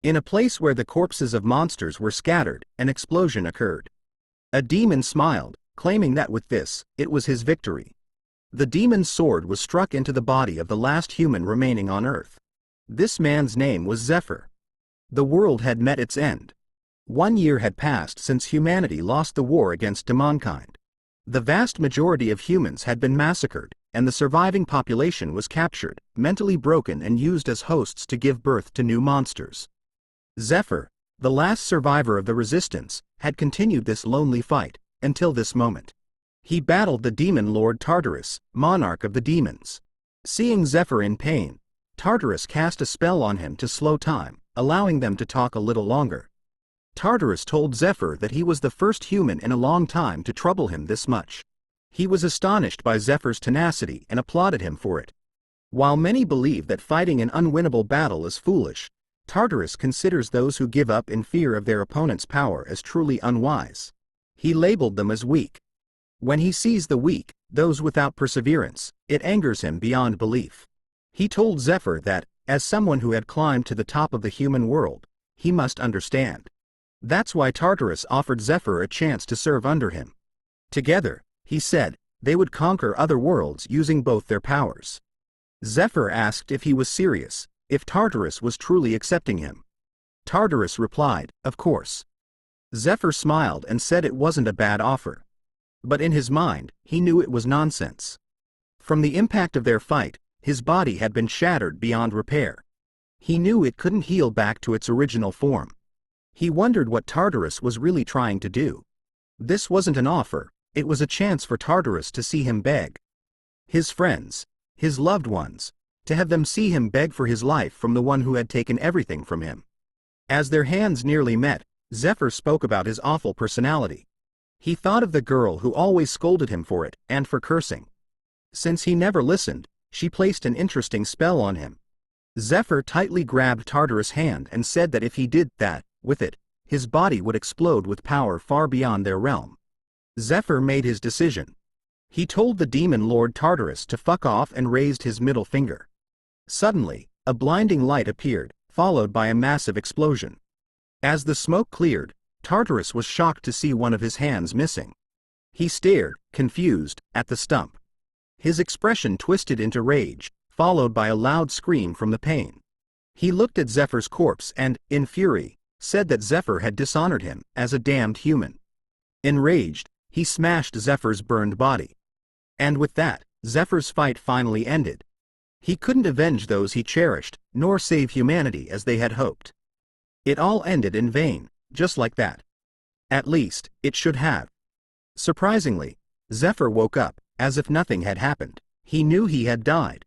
In a place where the corpses of monsters were scattered, an explosion occurred. A demon smiled, claiming that with this, it was his victory. The demon's sword was struck into the body of the last human remaining on Earth. This man's name was Zephyr. The world had met its end. 1 year had passed since humanity lost the war against demonkind. The vast majority of humans had been massacred, and the surviving population was captured, mentally broken and used as hosts to give birth to new monsters. Zephyr, the last survivor of the resistance, had continued this lonely fight, until this moment. He battled the demon lord Tartarus, monarch of the demons. Seeing Zephyr in pain, Tartarus cast a spell on him to slow time, allowing them to talk a little longer. Tartarus told Zephyr that he was the first human in a long time to trouble him this much. He was astonished by Zephyr's tenacity and applauded him for it. While many believe that fighting an unwinnable battle is foolish, Tartarus considers those who give up in fear of their opponent's power as truly unwise. He labeled them as weak. When he sees the weak, those without perseverance, it angers him beyond belief. He told Zephyr that, as someone who had climbed to the top of the human world, he must understand. That's why Tartarus offered Zephyr a chance to serve under him. Together, he said, they would conquer other worlds using both their powers. Zephyr asked if he was serious, if Tartarus was truly accepting him. Tartarus replied, of course. Zephyr smiled and said it wasn't a bad offer. But in his mind, he knew it was nonsense. From the impact of their fight, his body had been shattered beyond repair. He knew it couldn't heal back to its original form. He wondered what Tartarus was really trying to do. This wasn't an offer, it was a chance for Tartarus to see him beg. His friends, his loved ones, to have them see him beg for his life from the one who had taken everything from him. As their hands nearly met, Zephyr spoke about his awful personality. He thought of the girl who always scolded him for it, and for cursing. Since he never listened, she placed an interesting spell on him. Zephyr tightly grabbed Tartarus' hand and said that if he did that, with it, his body would explode with power far beyond their realm. Zephyr made his decision. He told the demon lord Tartarus to fuck off and raised his middle finger. Suddenly, a blinding light appeared, followed by a massive explosion. As the smoke cleared, Tartarus was shocked to see one of his hands missing. He stared, confused, at the stump. His expression twisted into rage, followed by a loud scream from the pain. He looked at Zephyr's corpse and, in fury, said that Zephyr had dishonored him as a damned human. Enraged, he smashed Zephyr's burned body. And with that, Zephyr's fight finally ended. He couldn't avenge those he cherished, nor save humanity as they had hoped. It all ended in vain, just like that. At least, it should have. Surprisingly, Zephyr woke up, as if nothing had happened. He knew he had died.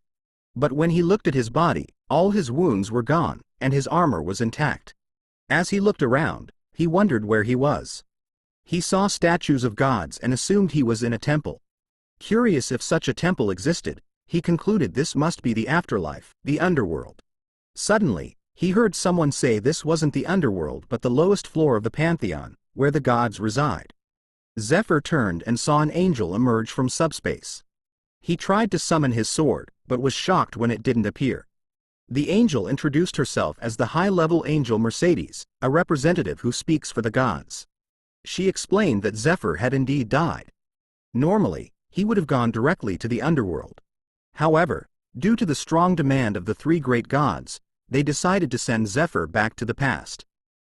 But when he looked at his body, all his wounds were gone, and his armor was intact. As he looked around, he wondered where he was. He saw statues of gods and assumed he was in a temple. Curious if such a temple existed, he concluded this must be the afterlife, the underworld. Suddenly, he heard someone say this wasn't the underworld but the lowest floor of the pantheon, where the gods reside. Zephyr turned and saw an angel emerge from subspace. He tried to summon his sword, but was shocked when it didn't appear. The angel introduced herself as the high-level angel Mercedes, a representative who speaks for the gods. She explained that Zephyr had indeed died. Normally, he would have gone directly to the underworld. However, due to the strong demand of the three great gods, they decided to send Zephyr back to the past.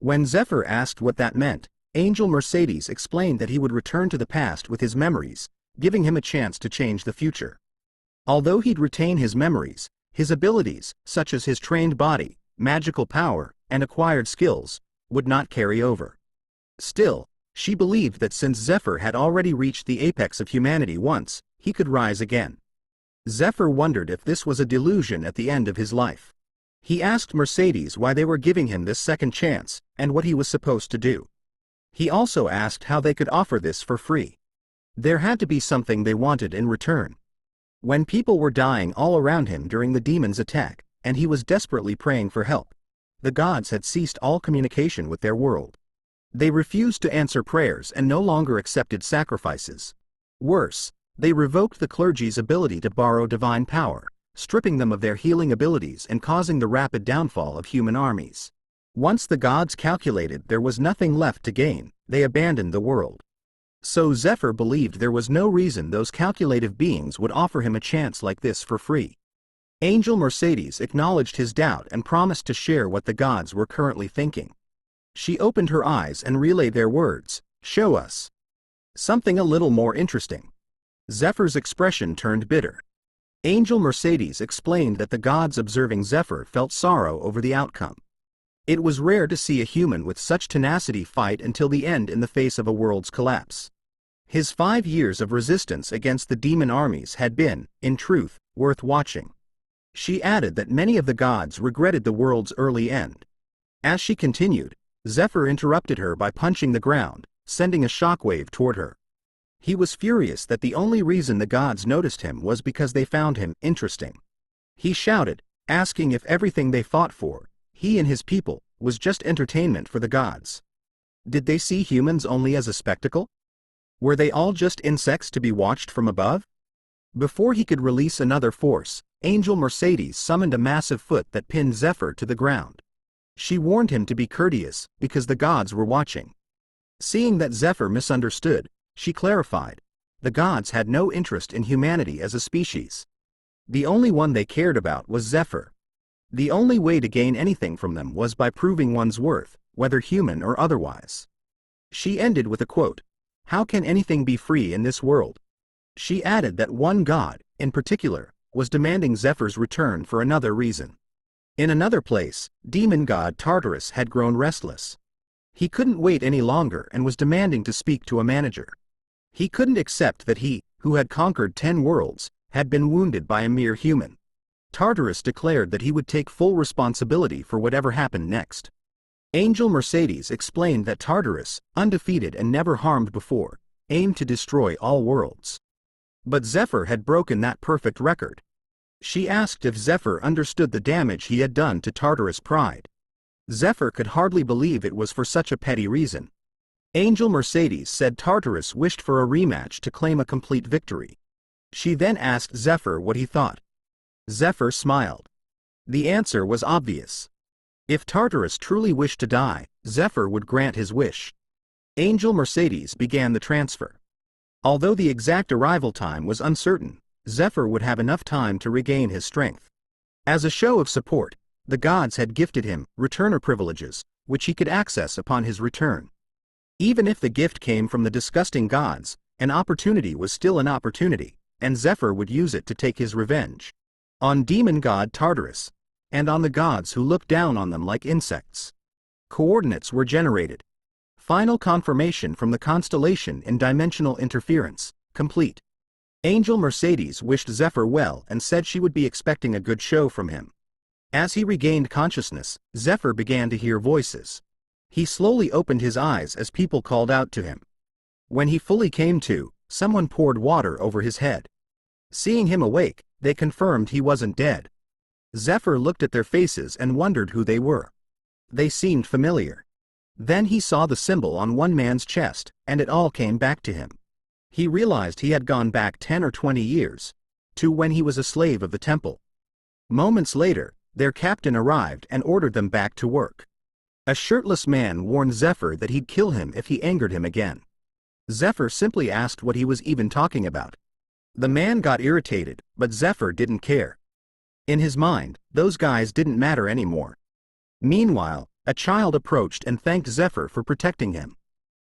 When Zephyr asked what that meant, Angel Mercedes explained that he would return to the past with his memories, giving him a chance to change the future. Although he'd retain his memories, his abilities, such as his trained body, magical power, and acquired skills, would not carry over. Still, she believed that since Zephyr had already reached the apex of humanity once, he could rise again. Zephyr wondered if this was a delusion at the end of his life. He asked Mercedes why they were giving him this second chance, and what he was supposed to do. He also asked how they could offer this for free. There had to be something they wanted in return. When people were dying all around him during the demon's attack, and he was desperately praying for help, the gods had ceased all communication with their world. They refused to answer prayers and no longer accepted sacrifices. Worse, they revoked the clergy's ability to borrow divine power, stripping them of their healing abilities and causing the rapid downfall of human armies. Once the gods calculated there was nothing left to gain, they abandoned the world. So Zephyr believed there was no reason those calculative beings would offer him a chance like this for free. Angel Mercedes acknowledged his doubt and promised to share what the gods were currently thinking. She opened her eyes and relayed their words, "Show us something a little more interesting." Zephyr's expression turned bitter. Angel Mercedes explained that the gods observing Zephyr felt sorrow over the outcome. It was rare to see a human with such tenacity fight until the end in the face of a world's collapse. His 5 years of resistance against the demon armies had been, in truth, worth watching. She added that many of the gods regretted the world's early end. As she continued, Zephyr interrupted her by punching the ground, sending a shockwave toward her. He was furious that the only reason the gods noticed him was because they found him interesting. He shouted, asking if everything they fought for, he and his people, was just entertainment for the gods. Did they see humans only as a spectacle? Were they all just insects to be watched from above? Before he could release another force, Angel Mercedes summoned a massive foot that pinned Zephyr to the ground. She warned him to be courteous, because the gods were watching. Seeing that Zephyr misunderstood, she clarified, the gods had no interest in humanity as a species. The only one they cared about was Zephyr. The only way to gain anything from them was by proving one's worth, whether human or otherwise. She ended with a quote, "How can anything be free in this world?" She added that one god, in particular, was demanding Zephyr's return for another reason. In another place, demon god Tartarus had grown restless. He couldn't wait any longer and was demanding to speak to a manager. He couldn't accept that he, who had conquered 10 worlds, had been wounded by a mere human. Tartarus declared that he would take full responsibility for whatever happened next. Angel Mercedes explained that Tartarus, undefeated and never harmed before, aimed to destroy all worlds. But Zephyr had broken that perfect record. She asked if Zephyr understood the damage he had done to Tartarus' pride. Zephyr could hardly believe it was for such a petty reason. Angel Mercedes said Tartarus wished for a rematch to claim a complete victory. She then asked Zephyr what he thought. Zephyr smiled. The answer was obvious. If Tartarus truly wished to die, Zephyr would grant his wish. Angel Mercedes began the transfer. Although the exact arrival time was uncertain, Zephyr would have enough time to regain his strength. As a show of support, the gods had gifted him returner privileges, which he could access upon his return. Even if the gift came from the disgusting gods, an opportunity was still an opportunity, and Zephyr would use it to take his revenge. On demon god Tartarus, and on the gods who looked down on them like insects. Coordinates were generated. Final confirmation from the constellation in dimensional interference, complete. Angel Mercedes wished Zephyr well and said she would be expecting a good show from him. As he regained consciousness, Zephyr began to hear voices. He slowly opened his eyes as people called out to him. When he fully came to, someone poured water over his head. Seeing him awake, they confirmed he wasn't dead. Zephyr looked at their faces and wondered who they were. They seemed familiar. Then he saw the symbol on one man's chest, and it all came back to him. He realized he had gone back 10 or 20 years, to when he was a slave of the temple. Moments later, their captain arrived and ordered them back to work. A shirtless man warned Zephyr that he'd kill him if he angered him again. Zephyr simply asked what he was even talking about. The man got irritated, but Zephyr didn't care. In his mind, those guys didn't matter anymore. Meanwhile, a child approached and thanked Zephyr for protecting him.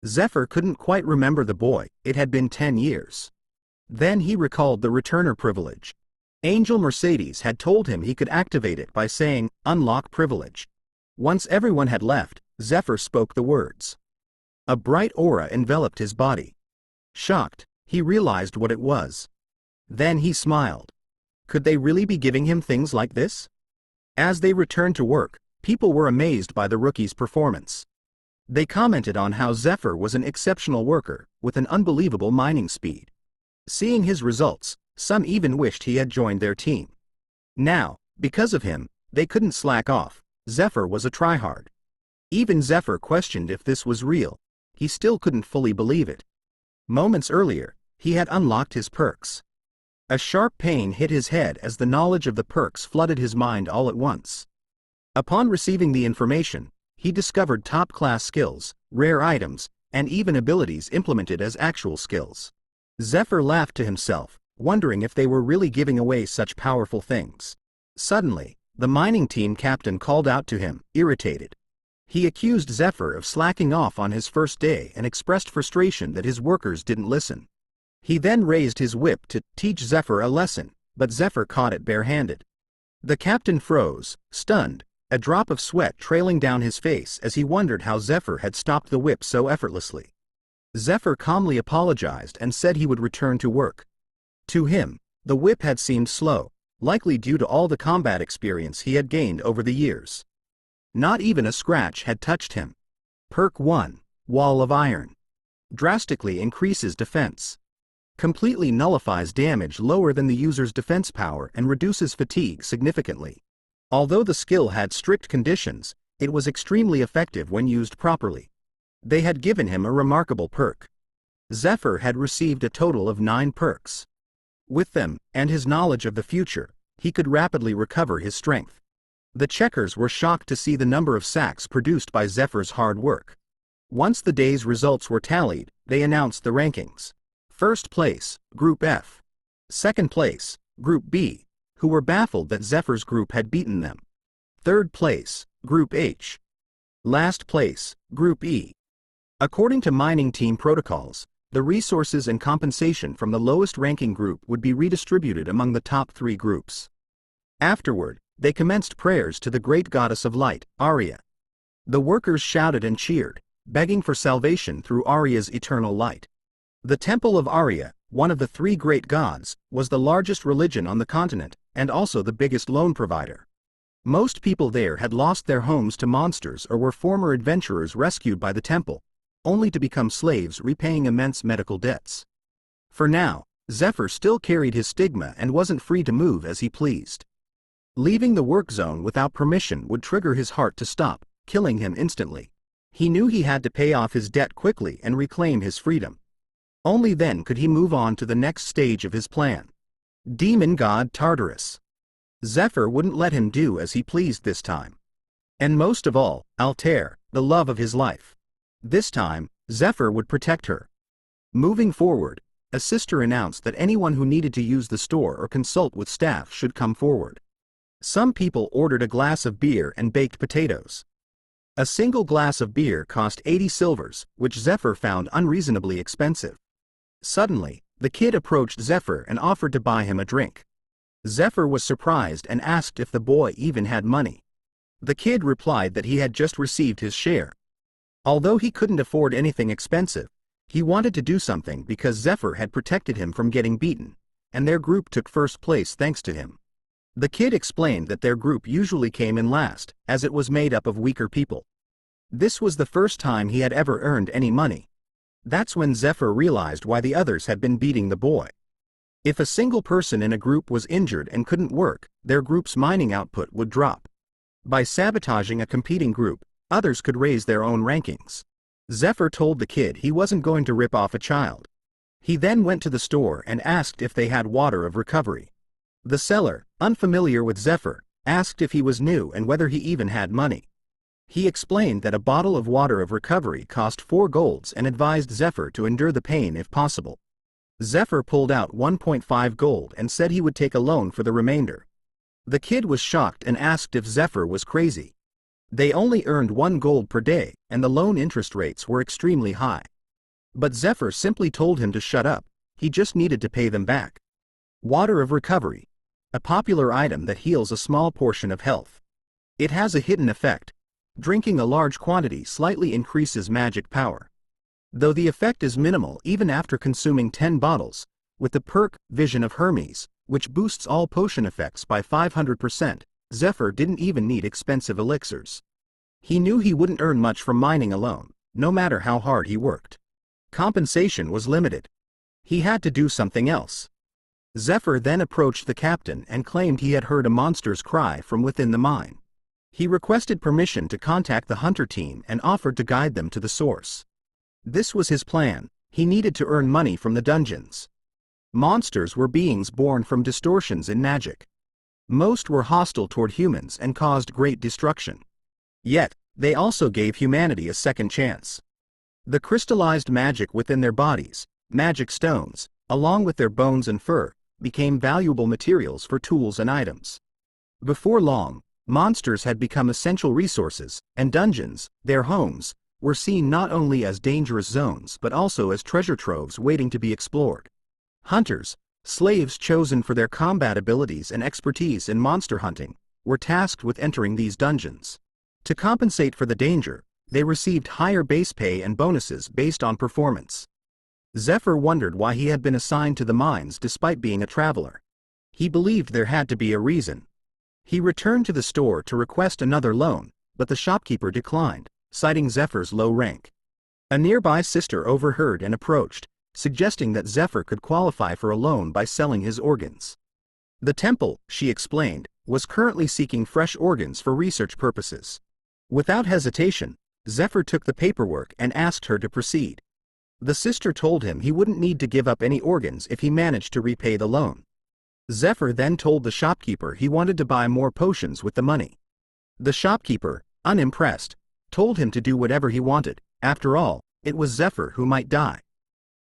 Zephyr couldn't quite remember the boy, it had been 10 years. Then he recalled the returner privilege. Angel Mercedes had told him he could activate it by saying, "Unlock privilege." Once everyone had left, Zephyr spoke the words. A bright aura enveloped his body. Shocked, he realized what it was. Then he smiled. Could they really be giving him things like this? As they returned to work, people were amazed by the rookie's performance. They commented on how Zephyr was an exceptional worker, with an unbelievable mining speed. Seeing his results, some even wished he had joined their team. Now, because of him, they couldn't slack off. Zephyr was a tryhard. Even Zephyr questioned if this was real. He still couldn't fully believe it. Moments earlier, he had unlocked his perks. A sharp pain hit his head as the knowledge of the perks flooded his mind all at once. Upon receiving the information, he discovered top-class skills, rare items, and even abilities implemented as actual skills. Zephyr laughed to himself, wondering if they were really giving away such powerful things. Suddenly, the mining team captain called out to him, irritated. He accused Zephyr of slacking off on his first day and expressed frustration that his workers didn't listen. He then raised his whip to teach Zephyr a lesson, but Zephyr caught it barehanded. The captain froze, stunned, a drop of sweat trailing down his face as he wondered how Zephyr had stopped the whip so effortlessly. Zephyr calmly apologized and said he would return to work. To him, the whip had seemed slow, likely due to all the combat experience he had gained over the years. Not even a scratch had touched him. Perk 1, Wall of Iron. Drastically increases defense. Completely nullifies damage lower than the user's defense power and reduces fatigue significantly. Although the skill had strict conditions, it was extremely effective when used properly. They had given him a remarkable perk. Zephyr had received a total of 9 perks. With them, and his knowledge of the future, he could rapidly recover his strength. The checkers were shocked to see the number of sacks produced by Zephyr's hard work. Once the day's results were tallied, they announced the rankings. First place, Group F. Second place, Group B, who were baffled that Zephyr's group had beaten them. Third place, Group H. Last place, Group E. According to mining team protocols, the resources and compensation from the lowest ranking group would be redistributed among the top 3 groups. Afterward, they commenced prayers to the great goddess of light, Arya. The workers shouted and cheered, begging for salvation through Arya's eternal light. The Temple of Arya, one of the 3 great gods, was the largest religion on the continent, and also the biggest loan provider. Most people there had lost their homes to monsters or were former adventurers rescued by the temple, only to become slaves repaying immense medical debts. For now, Zephyr still carried his stigma and wasn't free to move as he pleased. Leaving the work zone without permission would trigger his heart to stop, killing him instantly. He knew he had to pay off his debt quickly and reclaim his freedom. Only then could he move on to the next stage of his plan. Demon God Tartarus. Zephyr wouldn't let him do as he pleased this time. And most of all, Altair, the love of his life. This time, Zephyr would protect her. Moving forward, a sister announced that anyone who needed to use the store or consult with staff should come forward. Some people ordered a glass of beer and baked potatoes. A single glass of beer cost 80 silvers, which Zephyr found unreasonably expensive. Suddenly, the kid approached Zephyr and offered to buy him a drink. Zephyr was surprised and asked if the boy even had money. The kid replied that he had just received his share. Although he couldn't afford anything expensive, he wanted to do something because Zephyr had protected him from getting beaten, and their group took first place thanks to him. The kid explained that their group usually came in last, as it was made up of weaker people. This was the first time he had ever earned any money. That's when Zephyr realized why the others had been beating the boy. If a single person in a group was injured and couldn't work, their group's mining output would drop. By sabotaging a competing group, others could raise their own rankings. Zephyr told the kid he wasn't going to rip off a child. He then went to the store and asked if they had water of recovery. The seller, unfamiliar with Zephyr, asked if he was new and whether he even had money. He explained that a bottle of water of recovery cost 4 golds and advised Zephyr to endure the pain if possible. Zephyr pulled out 1.5 gold and said he would take a loan for the remainder. The kid was shocked and asked if Zephyr was crazy. They only earned 1 gold per day, and the loan interest rates were extremely high. But Zephyr simply told him to shut up, he just needed to pay them back. Water of recovery. A popular item that heals a small portion of health. It has a hidden effect. Drinking a large quantity slightly increases magic power. Though the effect is minimal even after consuming 10 bottles, with the perk Vision of Hermes, which boosts all potion effects by 500%, Zephyr didn't even need expensive elixirs. He knew he wouldn't earn much from mining alone, no matter how hard he worked. Compensation was limited. He had to do something else. Zephyr then approached the captain and claimed he had heard a monster's cry from within the mine. He requested permission to contact the hunter team and offered to guide them to the source. This was his plan. He needed to earn money from the dungeons. Monsters were beings born from distortions in magic. Most were hostile toward humans and caused great destruction. Yet, They also gave humanity a second chance. The crystallized magic within their bodies, magic stones, along with their bones and fur, became valuable materials for tools and items. Before long, monsters had become essential resources, and dungeons, their homes, were seen not only as dangerous zones but also as treasure troves waiting to be explored. Hunters, slaves chosen for their combat abilities and expertise in monster hunting, were tasked with entering these dungeons. To compensate for the danger, they received higher base pay and bonuses based on performance. Zephyr wondered why he had been assigned to the mines despite being a traveler. He believed there had to be a reason. He returned to the store to request another loan, but the shopkeeper declined, citing Zephyr's low rank. A nearby sister overheard and approached, suggesting that Zephyr could qualify for a loan by selling his organs. The temple, she explained, was currently seeking fresh organs for research purposes. Without hesitation, Zephyr took the paperwork and asked her to proceed. The sister told him he wouldn't need to give up any organs if he managed to repay the loan. Zephyr then told the shopkeeper he wanted to buy more potions with the money. The shopkeeper, unimpressed, told him to do whatever he wanted. After all, it was Zephyr who might die.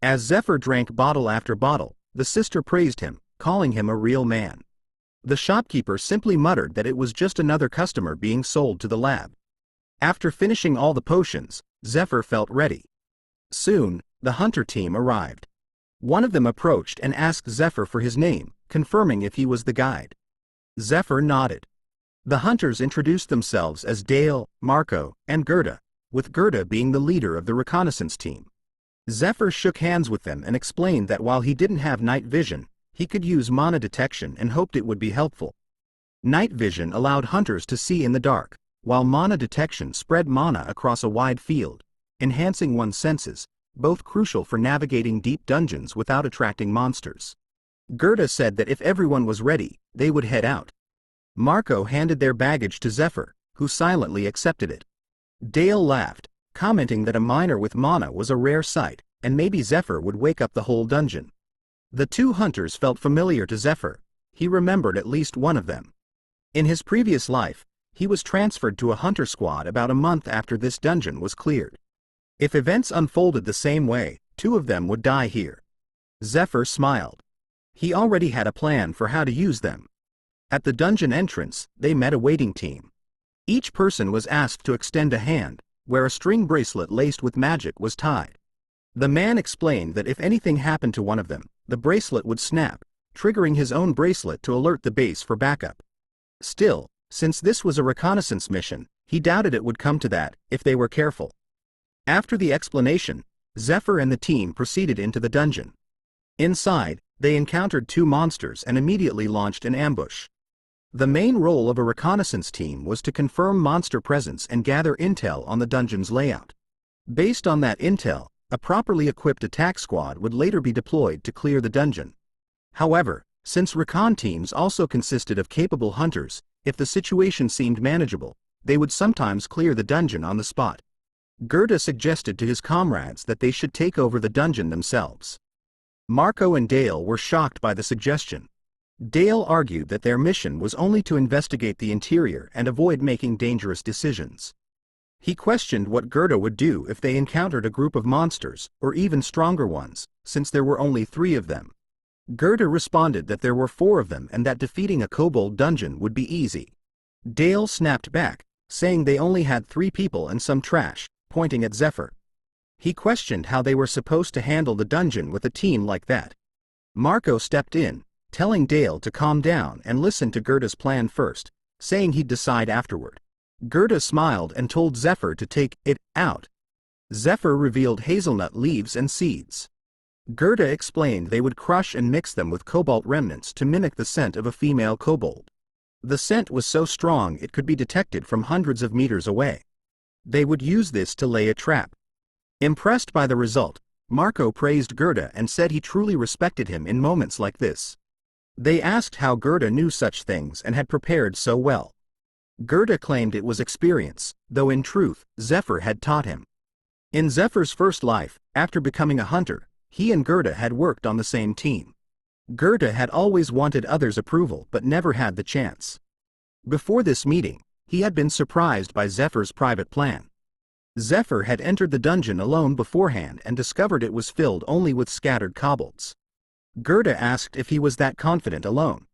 As Zephyr drank bottle after bottle, the sister praised him, calling him a real man. The shopkeeper simply muttered that it was just another customer being sold to the lab. After finishing all the potions, Zephyr felt ready. Soon, the hunter team arrived. One of them approached and asked Zephyr for his name, confirming if he was the guide. Zephyr nodded. The hunters introduced themselves as Dale, Marco, and Gerda, with Gerda being the leader of the reconnaissance team. Zephyr shook hands with them and explained that while he didn't have night vision, he could use mana detection and hoped it would be helpful. Night vision allowed hunters to see in the dark, while mana detection spread mana across a wide field, enhancing one's senses, both crucial for navigating deep dungeons without attracting monsters. Gerda said that if everyone was ready, they would head out. Marco handed their baggage to Zephyr, who silently accepted it. Dale laughed, commenting that a miner with mana was a rare sight, and maybe Zephyr would wake up the whole dungeon. The two hunters felt familiar to Zephyr. He remembered at least one of them. In his previous life, he was transferred to a hunter squad about a month after this dungeon was cleared. If events unfolded the same way, two of them would die here. Zephyr smiled. He already had a plan for how to use them. At the dungeon entrance, they met a waiting team. Each person was asked to extend a hand, where a string bracelet laced with magic was tied. The man explained that if anything happened to one of them, the bracelet would snap, triggering his own bracelet to alert the base for backup. Still, since this was a reconnaissance mission, he doubted it would come to that, if they were careful. After the explanation, Zephyr and the team proceeded into the dungeon. Inside, they encountered two monsters and immediately launched an ambush. The main role of a reconnaissance team was to confirm monster presence and gather intel on the dungeon's layout. Based on that intel, a properly equipped attack squad would later be deployed to clear the dungeon. However, since recon teams also consisted of capable hunters, if the situation seemed manageable, they would sometimes clear the dungeon on the spot. Gerda suggested to his comrades that they should take over the dungeon themselves. Marco and Dale were shocked by the suggestion. Dale argued that their mission was only to investigate the interior and avoid making dangerous decisions. He questioned what Gerda would do if they encountered a group of monsters, or even stronger ones, since there were only 3 of them. Gerda responded that there were 4 of them and that defeating a kobold dungeon would be easy. Dale snapped back, saying they only had 3 people and some trash, pointing at Zephyr. He questioned how they were supposed to handle the dungeon with a team like that. Marco stepped in, telling Dale to calm down and listen to Gerda's plan first, saying he'd decide afterward. Gerda smiled and told Zephyr to take it out. Zephyr revealed hazelnut leaves and seeds. Gerda explained they would crush and mix them with cobalt remnants to mimic the scent of a female kobold. The scent was so strong it could be detected from hundreds of meters away. They would use this to lay a trap. Impressed by the result, Marco praised Gerda and said he truly respected him in moments like this. They asked how Gerda knew such things and had prepared so well. Gerda claimed it was experience, though in truth, Zephyr had taught him. In Zephyr's first life, after becoming a hunter, he and Gerda had worked on the same team. Gerda had always wanted others' approval but never had the chance. Before this meeting, he had been surprised by Zephyr's private plan. Zephyr had entered the dungeon alone beforehand and discovered it was filled only with scattered kobolds. Gerda asked if he was that confident alone.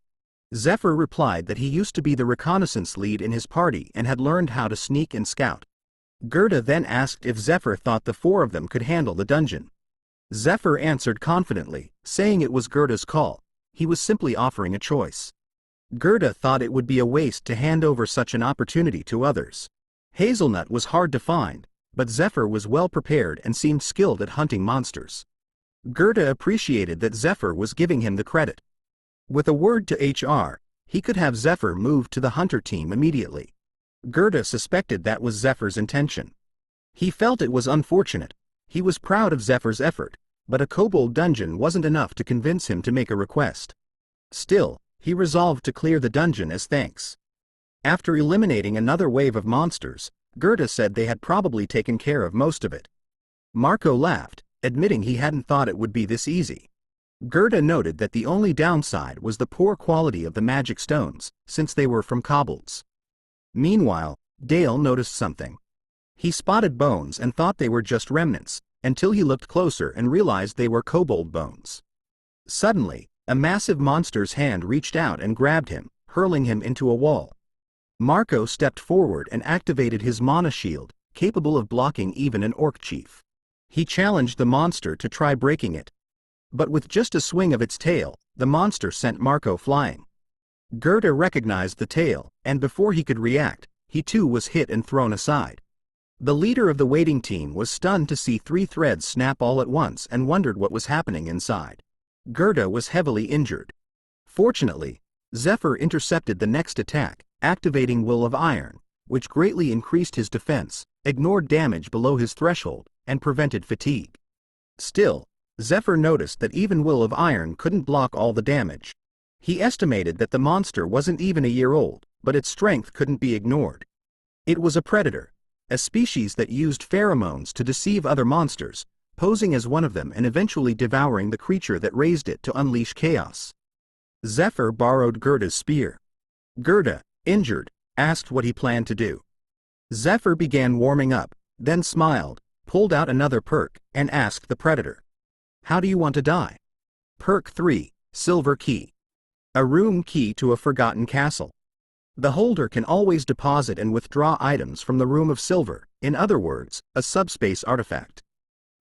Zephyr replied that he used to be the reconnaissance lead in his party and had learned how to sneak and scout. Gerda then asked if Zephyr thought the four of them could handle the dungeon. Zephyr answered confidently, saying it was Gerda's call. He was simply offering a choice. Gerda thought it would be a waste to hand over such an opportunity to others. Hazelnut was hard to find, but Zephyr was well prepared and seemed skilled at hunting monsters. Gerda appreciated that Zephyr was giving him the credit. With a word to HR, he could have Zephyr moved to the hunter team immediately. Gerda suspected that was Zephyr's intention. He felt it was unfortunate. He was proud of Zephyr's effort, but a kobold dungeon wasn't enough to convince him to make a request. Still, he resolved to clear the dungeon as thanks. After eliminating another wave of monsters, Gerda said they had probably taken care of most of it. Marco laughed, admitting he hadn't thought it would be this easy. Gerda noted that the only downside was the poor quality of the magic stones, since they were from kobolds. Meanwhile, Dale noticed something. He spotted bones and thought they were just remnants, until he looked closer and realized they were kobold bones. Suddenly, a massive monster's hand reached out and grabbed him, hurling him into a wall. Marco stepped forward and activated his mana shield, capable of blocking even an orc chief. He challenged the monster to try breaking it. But with just a swing of its tail, the monster sent Marco flying. Gerda recognized the tail, and before he could react, he too was hit and thrown aside. The leader of the waiting team was stunned to see 3 threads snap all at once and wondered what was happening inside. Gerda was heavily injured. Fortunately, Zephyr intercepted the next attack, activating Will of Iron, which greatly increased his defense, ignored damage below his threshold, and prevented fatigue. Still, Zephyr noticed that even Will of Iron couldn't block all the damage. He estimated that the monster wasn't even a year old, but its strength couldn't be ignored. It was a predator, a species that used pheromones to deceive other monsters, posing as one of them and eventually devouring the creature that raised it to unleash chaos. Zephyr borrowed Gerda's spear. Gerda, injured, asked what he planned to do. Zephyr began warming up, then smiled, pulled out another perk, and asked the predator, "How do you want to die?" Perk 3, Silver Key. A room key to a forgotten castle. The holder can always deposit and withdraw items from the Room of Silver, in other words, a subspace artifact.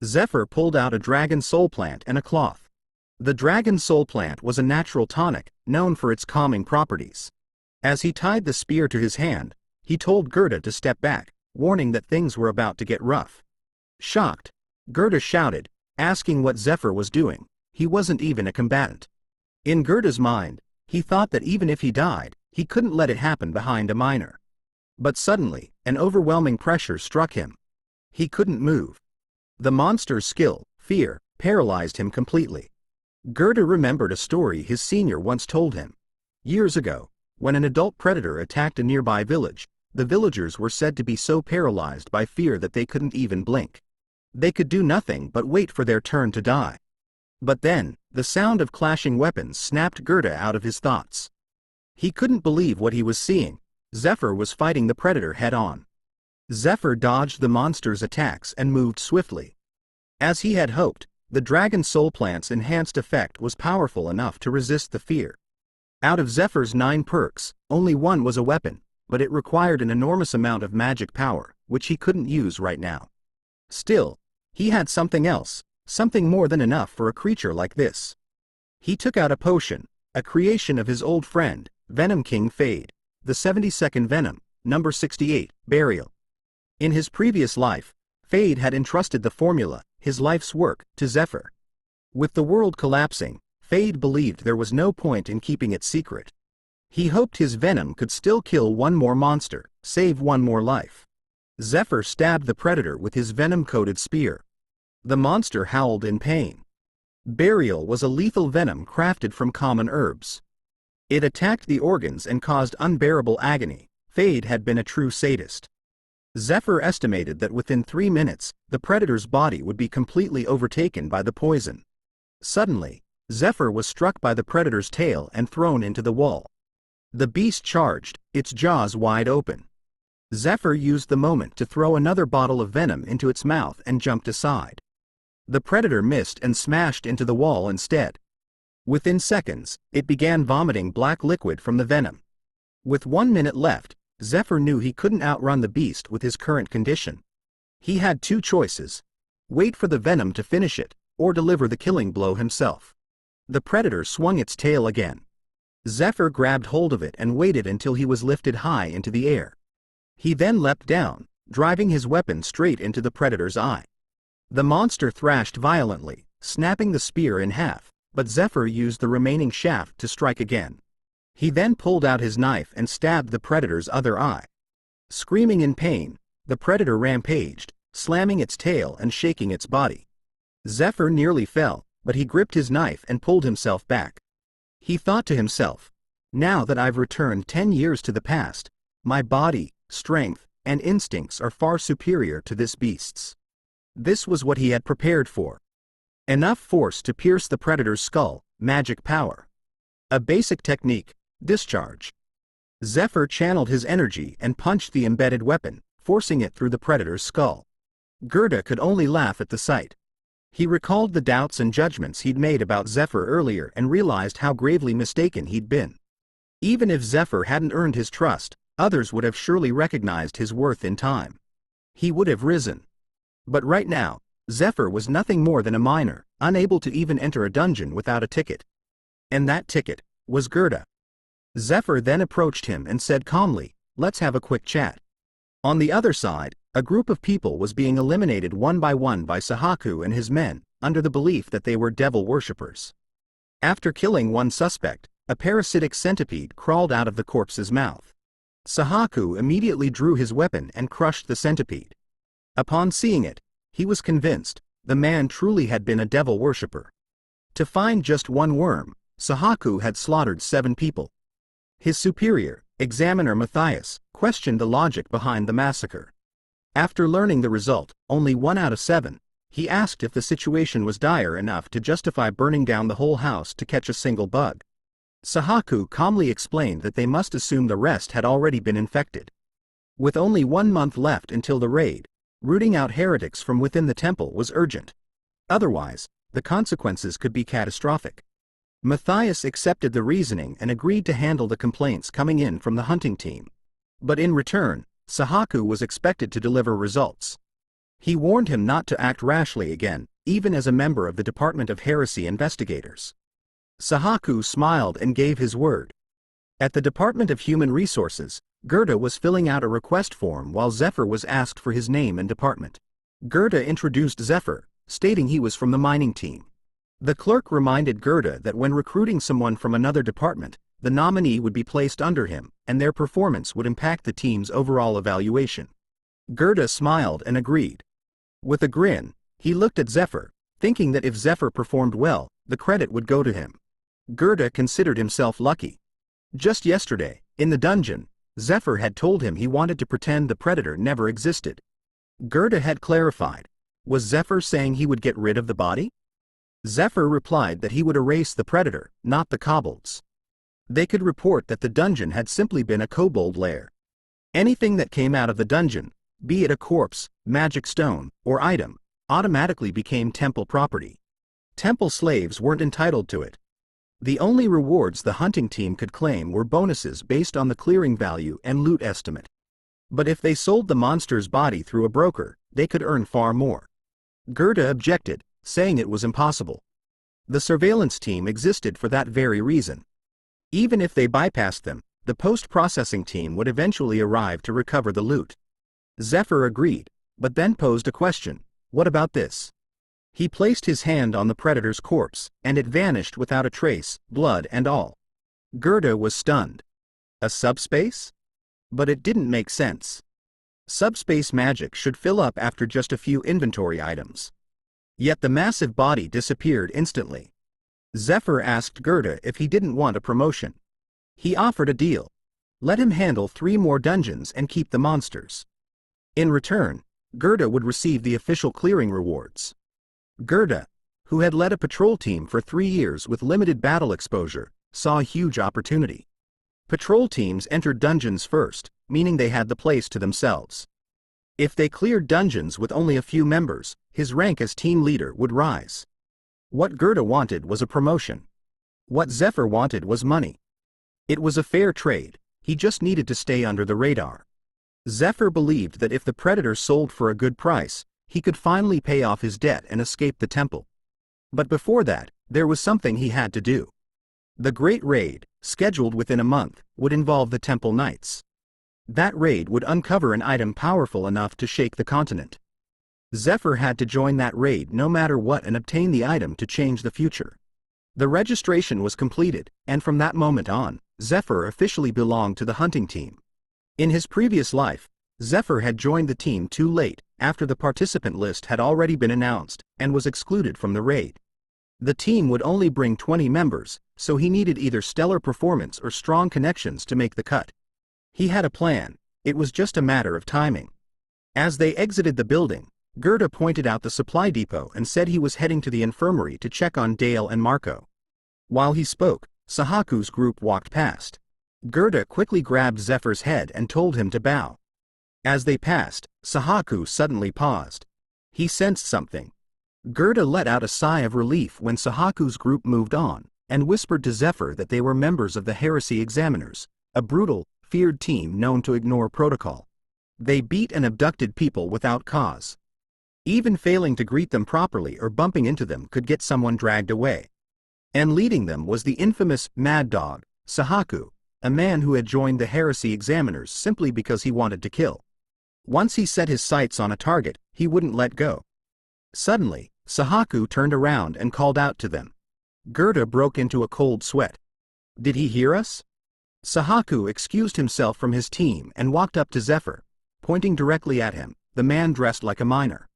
Zephyr pulled out a dragon soul plant and a cloth. The dragon soul plant was a natural tonic, known for its calming properties. As he tied the spear to his hand, he told Gerda to step back, warning that things were about to get rough. Shocked, Gerda shouted, asking what Zephyr was doing. He wasn't even a combatant. In Gerda's mind, he thought that even if he died, he couldn't let it happen behind a miner. But suddenly, an overwhelming pressure struck him. He couldn't move. The monster's skill, fear, paralyzed him completely. Gerda remembered a story his senior once told him. Years ago, when an adult predator attacked a nearby village, the villagers were said to be so paralyzed by fear that they couldn't even blink. They could do nothing but wait for their turn to die. But then, the sound of clashing weapons snapped Gerda out of his thoughts. He couldn't believe what he was seeing. Zephyr was fighting the predator head-on. Zephyr dodged the monster's attacks and moved swiftly. As he had hoped, the dragon soul plant's enhanced effect was powerful enough to resist the fear. Out of Zephyr's 9 perks, only one was a weapon, but it required an enormous amount of magic power, which he couldn't use right now. Still, he had something else, something more than enough for a creature like this. He took out a potion, a creation of his old friend, Venom King Fade, the 72nd Venom, number 68, Burial. In his previous life, Fade had entrusted the formula, his life's work, to Zephyr. With the world collapsing, Fade believed there was no point in keeping it secret. He hoped his venom could still kill one more monster, save one more life. Zephyr stabbed the predator with his venom-coated spear. The monster howled in pain. Burial was a lethal venom crafted from common herbs. It attacked the organs and caused unbearable agony. Fade had been a true sadist. Zephyr estimated that within 3 minutes, the predator's body would be completely overtaken by the poison. Suddenly, Zephyr was struck by the predator's tail and thrown into the wall. The beast charged, its jaws wide open. Zephyr used the moment to throw another bottle of venom into its mouth and jumped aside. The predator missed and smashed into the wall instead. Within seconds, it began vomiting black liquid from the venom. With 1 minute left, Zephyr knew he couldn't outrun the beast with his current condition. He had two choices: wait for the venom to finish it, or deliver the killing blow himself. The predator swung its tail again. Zephyr grabbed hold of it and waited until he was lifted high into the air. He then leapt down, driving his weapon straight into the predator's eye. The monster thrashed violently, snapping the spear in half, but Zephyr used the remaining shaft to strike again. He then pulled out his knife and stabbed the predator's other eye. Screaming in pain, the predator rampaged, slamming its tail and shaking its body. Zephyr nearly fell, but he gripped his knife and pulled himself back. He thought to himself, "Now that I've returned 10 years to the past, my body, strength, and instincts are far superior to this beast's." This was what he had prepared for. Enough force to pierce the predator's skull, magic power. A basic technique, discharge. Zephyr channeled his energy and punched the embedded weapon, forcing it through the predator's skull. Gerda could only laugh at the sight. He recalled the doubts and judgments he'd made about Zephyr earlier and realized how gravely mistaken he'd been. Even if Zephyr hadn't earned his trust, others would have surely recognized his worth in time. He would have risen. But right now, Zephyr was nothing more than a miner, unable to even enter a dungeon without a ticket. And that ticket was Gerda. Zephyr then approached him and said calmly, "Let's have a quick chat." On the other side, a group of people was being eliminated one by Sahaku and his men, under the belief that they were devil worshippers. After killing one suspect, a parasitic centipede crawled out of the corpse's mouth. Sahaku immediately drew his weapon and crushed the centipede. Upon seeing it, he was convinced the man truly had been a devil worshipper. To find just one worm, Sahaku had slaughtered 7 people. His superior, Examiner Matthias, questioned the logic behind the massacre. After learning the result, only 1 out of 7, he asked if the situation was dire enough to justify burning down the whole house to catch a single bug. Sahaku calmly explained that they must assume the rest had already been infected. With only 1 month left until the raid, rooting out heretics from within the temple was urgent. Otherwise, the consequences could be catastrophic. Matthias accepted the reasoning and agreed to handle the complaints coming in from the hunting team. But in return, Sahaku was expected to deliver results. He warned him not to act rashly again, even as a member of the Department of Heresy investigators. Sahaku smiled and gave his word. At the Department of Human Resources, Gerda was filling out a request form while Zephyr was asked for his name and department. Gerda introduced Zephyr, stating he was from the mining team. The clerk reminded Gerda that when recruiting someone from another department, the nominee would be placed under him, and their performance would impact the team's overall evaluation. Gerda smiled and agreed. With a grin, he looked at Zephyr, thinking that if Zephyr performed well, the credit would go to him. Gerda considered himself lucky. Just yesterday, in the dungeon, Zephyr had told him he wanted to pretend the predator never existed. Gerda had clarified. Was Zephyr saying he would get rid of the body? Zephyr replied that he would erase the predator, not the kobolds. They could report that the dungeon had simply been a kobold lair. Anything that came out of the dungeon, be it a corpse, magic stone, or item, automatically became temple property. Temple slaves weren't entitled to it. The only rewards the hunting team could claim were bonuses based on the clearing value and loot estimate. But if they sold the monster's body through a broker, they could earn far more. Gerda objected, saying it was impossible. The surveillance team existed for that very reason. Even if they bypassed them, the post-processing team would eventually arrive to recover the loot. Zephyr agreed, but then posed a question: what about this? He placed his hand on the predator's corpse, and it vanished without a trace, blood and all. Gerda was stunned. A subspace? But it didn't make sense. Subspace magic should fill up after just a few inventory items. Yet the massive body disappeared instantly. Zephyr asked Gerda if he didn't want a promotion. He offered a deal. Let him handle 3 more dungeons and keep the monsters. In return, Gerda would receive the official clearing rewards. Gerda, who had led a patrol team for 3 years with limited battle exposure, saw a huge opportunity. Patrol teams entered dungeons first, meaning they had the place to themselves. If they cleared dungeons with only a few members, his rank as team leader would rise. What Gerda wanted was a promotion. What Zephyr wanted was money. It was a fair trade, he just needed to stay under the radar. Zephyr believed that if the Predator sold for a good price, he could finally pay off his debt and escape the temple. But before that, there was something he had to do. The Great Raid, scheduled within a month, would involve the Temple Knights. That raid would uncover an item powerful enough to shake the continent. Zephyr had to join that raid no matter what and obtain the item to change the future. The registration was completed, and from that moment on, Zephyr officially belonged to the hunting team. In his previous life, Zephyr had joined the team too late, after the participant list had already been announced, and was excluded from the raid. The team would only bring 20 members, so he needed either stellar performance or strong connections to make the cut. He had a plan, it was just a matter of timing. As they exited the building, Gerda pointed out the supply depot and said he was heading to the infirmary to check on Dale and Marco. While he spoke, Sahaku's group walked past. Gerda quickly grabbed Zephyr's head and told him to bow. As they passed, Sahaku suddenly paused. He sensed something. Gerda let out a sigh of relief when Sahaku's group moved on, and whispered to Zephyr that they were members of the Heresy Examiners, a brutal, feared team known to ignore protocol. They beat and abducted people without cause. Even failing to greet them properly or bumping into them could get someone dragged away. And leading them was the infamous Mad Dog, Sahaku, a man who had joined the Heresy Examiners simply because he wanted to kill. Once he set his sights on a target, he wouldn't let go. Suddenly, Sahaku turned around and called out to them. Gerda broke into a cold sweat. Did he hear us? Sahaku excused himself from his team and walked up to Zephyr, pointing directly at him, the man dressed like a miner.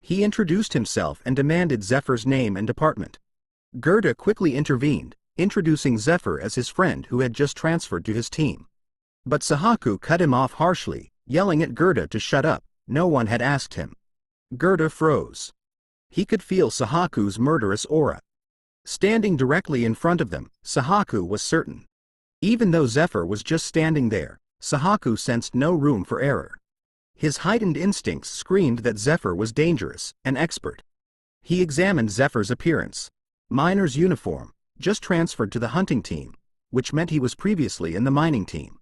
He introduced himself and demanded Zephyr's name and department. Gerda quickly intervened, introducing Zephyr as his friend who had just transferred to his team. But Sahaku cut him off harshly, yelling at Gerda to shut up. No one had asked him. Gerda froze. He could feel Sahaku's murderous aura. Standing directly in front of them, Sahaku was certain. Even though Zephyr was just standing there, Sahaku sensed no room for error. His heightened instincts screamed that Zephyr was dangerous, an expert. He examined Zephyr's appearance. Miner's uniform, just transferred to the hunting team, which meant he was previously in the mining team.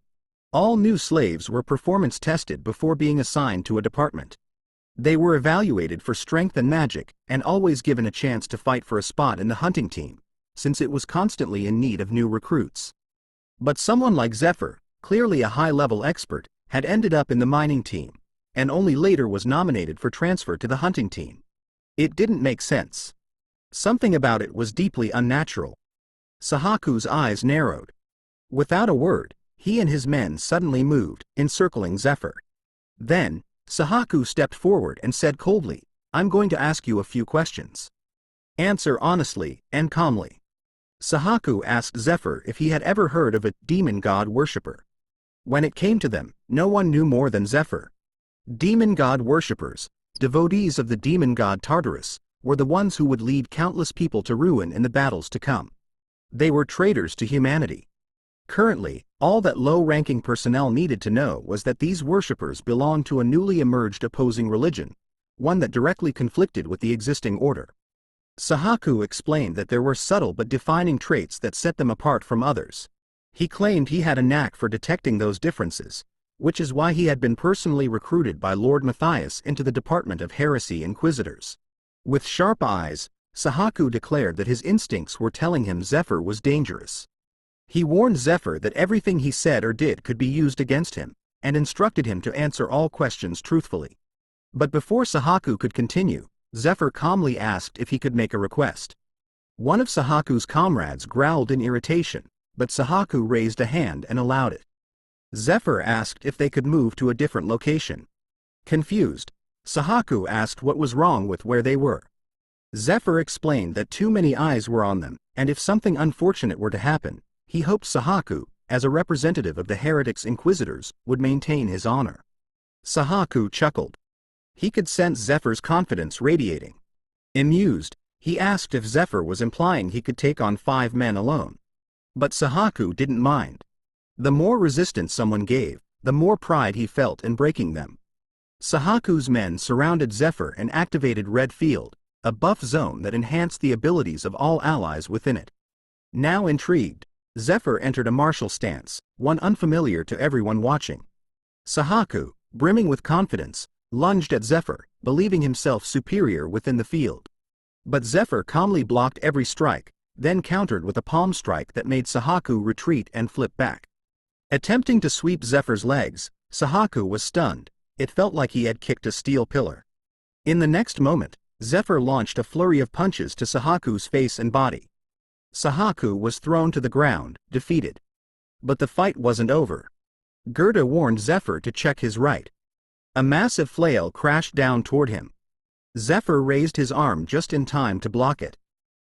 All new slaves were performance tested before being assigned to a department. They were evaluated for strength and magic, and always given a chance to fight for a spot in the hunting team, since it was constantly in need of new recruits. But someone like Zephyr, clearly a high-level expert, had ended up in the mining team, and only later was nominated for transfer to the hunting team. It didn't make sense. Something about it was deeply unnatural. Sahaku's eyes narrowed. Without a word, he and his men suddenly moved, encircling Zephyr. Then, Sahaku stepped forward and said coldly, "I'm going to ask you a few questions. Answer honestly and calmly." Sahaku asked Zephyr if he had ever heard of a demon god worshipper. When it came to them, no one knew more than Zephyr. Demon god worshippers, devotees of the demon god Tartarus, were the ones who would lead countless people to ruin in the battles to come. They were traitors to humanity. Currently, all that low-ranking personnel needed to know was that these worshippers belonged to a newly emerged opposing religion, one that directly conflicted with the existing order. Sahaku explained that there were subtle but defining traits that set them apart from others. He claimed he had a knack for detecting those differences, which is why he had been personally recruited by Lord Matthias into the Department of Heresy Inquisitors. With sharp eyes, Sahaku declared that his instincts were telling him Zephyr was dangerous. He warned Zephyr that everything he said or did could be used against him, and instructed him to answer all questions truthfully. But before Sahaku could continue, Zephyr calmly asked if he could make a request. One of Sahaku's comrades growled in irritation, but Sahaku raised a hand and allowed it. Zephyr asked if they could move to a different location. Confused, Sahaku asked what was wrong with where they were. Zephyr explained that too many eyes were on them, and if something unfortunate were to happen, he hoped Sahaku, as a representative of the Heretics Inquisitors, would maintain his honor. Sahaku chuckled. He could sense Zephyr's confidence radiating. Amused, he asked if Zephyr was implying he could take on 5 men alone. But Sahaku didn't mind. The more resistance someone gave, the more pride he felt in breaking them. Sahaku's men surrounded Zephyr and activated Red Field, a buff zone that enhanced the abilities of all allies within it. Now intrigued, Zephyr entered a martial stance, one unfamiliar to everyone watching. Sahaku, brimming with confidence, lunged at Zephyr, believing himself superior within the field. But Zephyr calmly blocked every strike, then countered with a palm strike that made Sahaku retreat and flip back. Attempting to sweep Zephyr's legs, Sahaku was stunned. It felt like he had kicked a steel pillar. In the next moment, Zephyr launched a flurry of punches to Sahaku's face and body. Sahaku was thrown to the ground, defeated. But the fight wasn't over. Gerda warned Zephyr to check his right. A massive flail crashed down toward him. Zephyr raised his arm just in time to block it.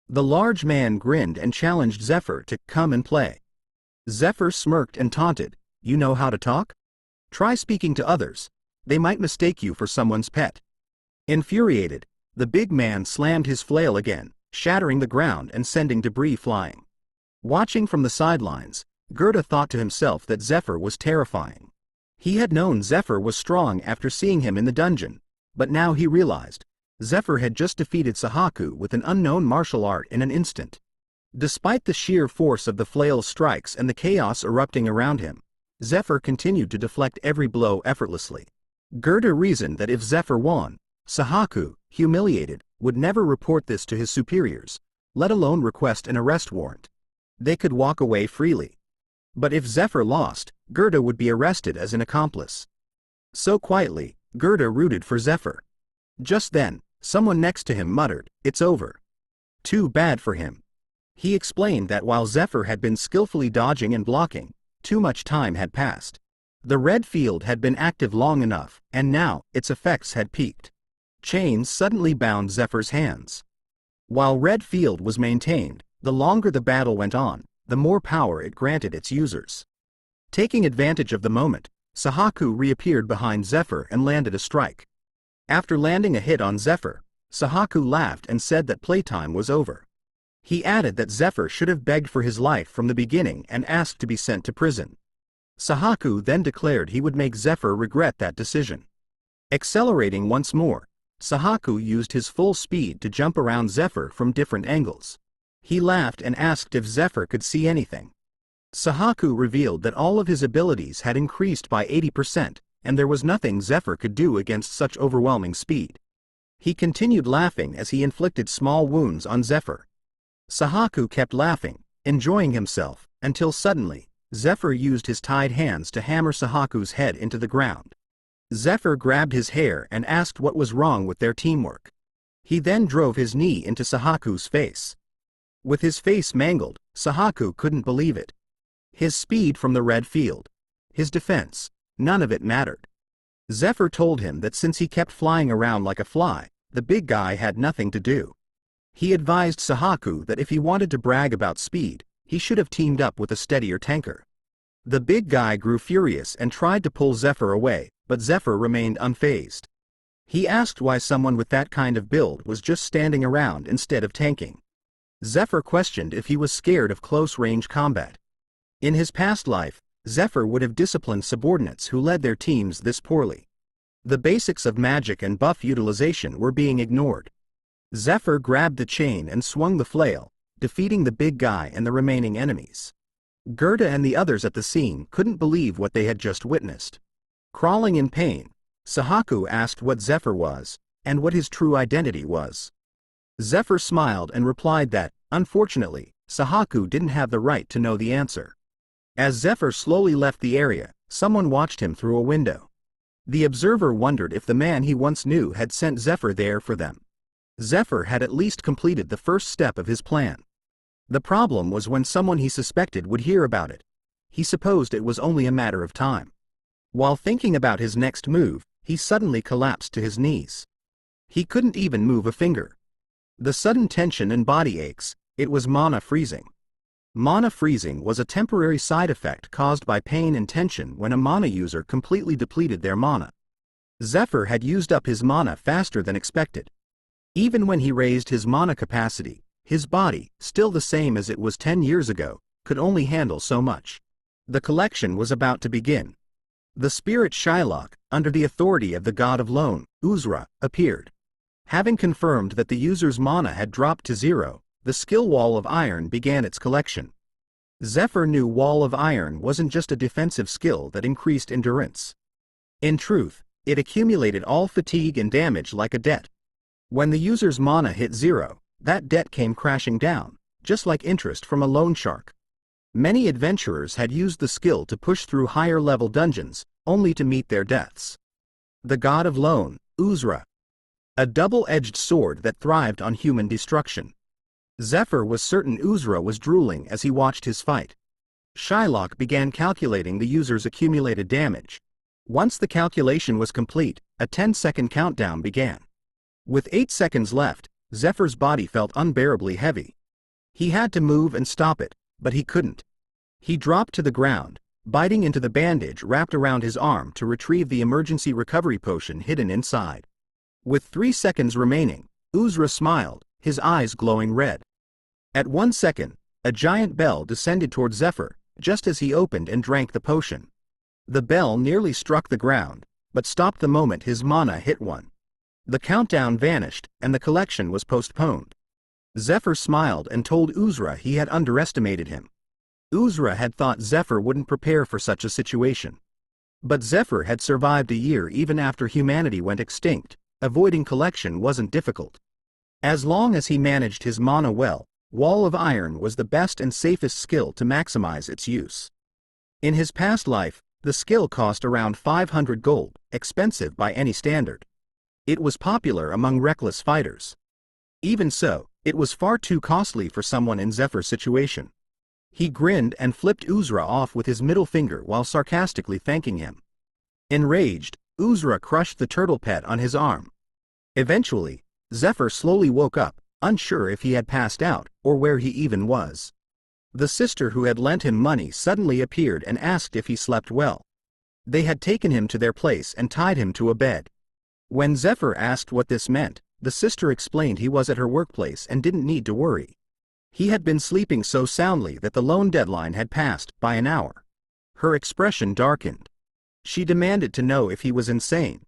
The large man grinned and challenged Zephyr to come and play. Zephyr smirked and taunted, "You know how to talk? Try speaking to others. They might mistake you for someone's pet." Infuriated, the big man slammed his flail again, shattering the ground and sending debris flying. Watching from the sidelines, Gerda thought to himself that Zephyr was terrifying. He had known Zephyr was strong after seeing him in the dungeon, but now he realized Zephyr had just defeated Sahaku with an unknown martial art in an instant. Despite the sheer force of the flail's strikes and the chaos erupting around him, Zephyr continued to deflect every blow effortlessly. Gerda reasoned that if Zephyr won, Sahaku, humiliated, would never report this to his superiors, let alone request an arrest warrant. They could walk away freely. But if Zephyr lost, Gerda would be arrested as an accomplice. So quietly, Gerda rooted for Zephyr. Just then, someone next to him muttered, "It's over." Too bad for him. He explained that while Zephyr had been skillfully dodging and blocking, too much time had passed. The red field had been active long enough, and now its effects had peaked. Chains suddenly bound Zephyr's hands. While red field was maintained, the longer the battle went on, the more power it granted its users. Taking advantage of the moment, Sahaku reappeared behind Zephyr and landed a strike. After landing a hit on Zephyr, Sahaku laughed and said that playtime was over. He added that Zephyr should have begged for his life from the beginning and asked to be sent to prison. Sahaku then declared he would make Zephyr regret that decision. Accelerating once more, Sahaku used his full speed to jump around Zephyr from different angles. He laughed and asked if Zephyr could see anything. Sahaku revealed that all of his abilities had increased by 80%, and there was nothing Zephyr could do against such overwhelming speed. He continued laughing as he inflicted small wounds on Zephyr. Sahaku kept laughing, enjoying himself, until suddenly, Zephyr used his tied hands to hammer Sahaku's head into the ground. Zephyr grabbed his hair and asked what was wrong with their teamwork. He then drove his knee into Sahaku's face. With his face mangled, Sahaku couldn't believe it. His speed from the red field, his defense, none of it mattered. Zephyr told him that since he kept flying around like a fly, the big guy had nothing to do. He advised Sahaku that if he wanted to brag about speed, he should have teamed up with a steadier tanker. The big guy grew furious and tried to pull Zephyr away, but Zephyr remained unfazed. He asked why someone with that kind of build was just standing around instead of tanking. Zephyr questioned if he was scared of close-range combat. In his past life, Zephyr would have disciplined subordinates who led their teams this poorly. The basics of magic and buff utilization were being ignored. Zephyr grabbed the chain and swung the flail, defeating the big guy and the remaining enemies. Gerda and the others at the scene couldn't believe what they had just witnessed. Crawling in pain, Sahaku asked what Zephyr was, and what his true identity was. Zephyr smiled and replied that, unfortunately, Sahaku didn't have the right to know the answer. As Zephyr slowly left the area, someone watched him through a window. The observer wondered if the man he once knew had sent Zephyr there for them. Zephyr had at least completed the first step of his plan. The problem was when someone he suspected would hear about it. He supposed it was only a matter of time. While thinking about his next move, he suddenly collapsed to his knees. He couldn't even move a finger. The sudden tension and body aches, it was mana freezing. Mana freezing was a temporary side effect caused by pain and tension when a mana user completely depleted their mana. Zephyr had used up his mana faster than expected. Even when he raised his mana capacity, his body, still the same as it was 10 years ago, could only handle so much. The collection was about to begin. The spirit Shylock, under the authority of the god of loan, Uzra, appeared. Having confirmed that the user's mana had dropped to 0, the skill Wall of Iron began its collection. Zephyr knew Wall of Iron wasn't just a defensive skill that increased endurance. In truth, it accumulated all fatigue and damage like a debt. When the user's mana hit 0, that debt came crashing down, just like interest from a loan shark. Many adventurers had used the skill to push through higher-level dungeons, only to meet their deaths. The god of loan, Uzra. A double-edged sword that thrived on human destruction. Zephyr was certain Uzra was drooling as he watched his fight. Shylock began calculating the user's accumulated damage. Once the calculation was complete, a 10-second countdown began. With 8 seconds left, Zephyr's body felt unbearably heavy. He had to move and stop it, but he couldn't. He dropped to the ground, biting into the bandage wrapped around his arm to retrieve the emergency recovery potion hidden inside. With 3 seconds remaining, Uzra smiled, his eyes glowing red. At 1 second, a giant bell descended toward Zephyr, just as he opened and drank the potion. The bell nearly struck the ground, but stopped the moment his mana hit 1. The countdown vanished, and the collection was postponed. Zephyr smiled and told Uzra he had underestimated him. Uzra had thought Zephyr wouldn't prepare for such a situation. But Zephyr had survived a year even after humanity went extinct. Avoiding collection wasn't difficult. As long as he managed his mana well, Wall of Iron was the best and safest skill to maximize its use. In his past life, the skill cost around 500 gold, expensive by any standard. It was popular among reckless fighters. Even so, it was far too costly for someone in Zephyr's situation. He grinned and flipped Uzra off with his middle finger while sarcastically thanking him. Enraged, Uzra crushed the turtle pet on his arm. Eventually, Zephyr slowly woke up, unsure if he had passed out or where he even was. The sister who had lent him money suddenly appeared and asked if he slept well. They had taken him to their place and tied him to a bed. When Zephyr asked what this meant, the sister explained he was at her workplace and didn't need to worry. He had been sleeping so soundly that the loan deadline had passed by an hour. Her expression darkened. She demanded to know if he was insane.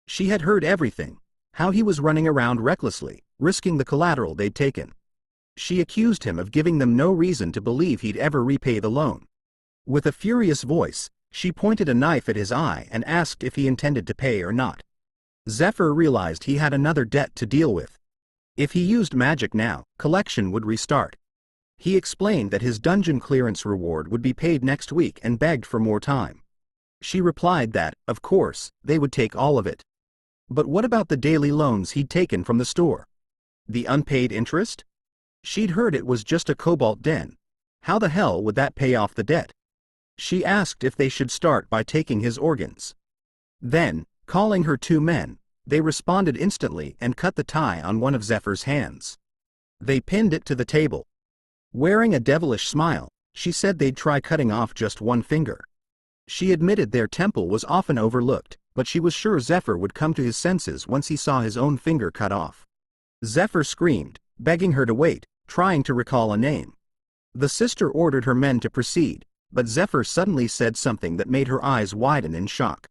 She had heard everything, how he was running around recklessly, risking the collateral they'd taken. She accused him of giving them no reason to believe he'd ever repay the loan. With a furious voice, she pointed a knife at his eye and asked if he intended to pay or not. Zephyr realized he had another debt to deal with. If he used magic now, collection would restart. He explained that his dungeon clearance reward would be paid next week and begged for more time. She replied that, of course, they would take all of it. But what about the daily loans he'd taken from the store? The unpaid interest? She'd heard it was just a cobalt den. How the hell would that pay off the debt? She asked if they should start by taking his organs. Then, calling her 2 men, they responded instantly and cut the tie on one of Zephyr's hands. They pinned it to the table. Wearing a devilish smile, she said they'd try cutting off just 1 finger. She admitted their temple was often overlooked, but she was sure Zephyr would come to his senses once he saw his own finger cut off. Zephyr screamed, begging her to wait, trying to recall a name. The sister ordered her men to proceed, but Zephyr suddenly said something that made her eyes widen in shock.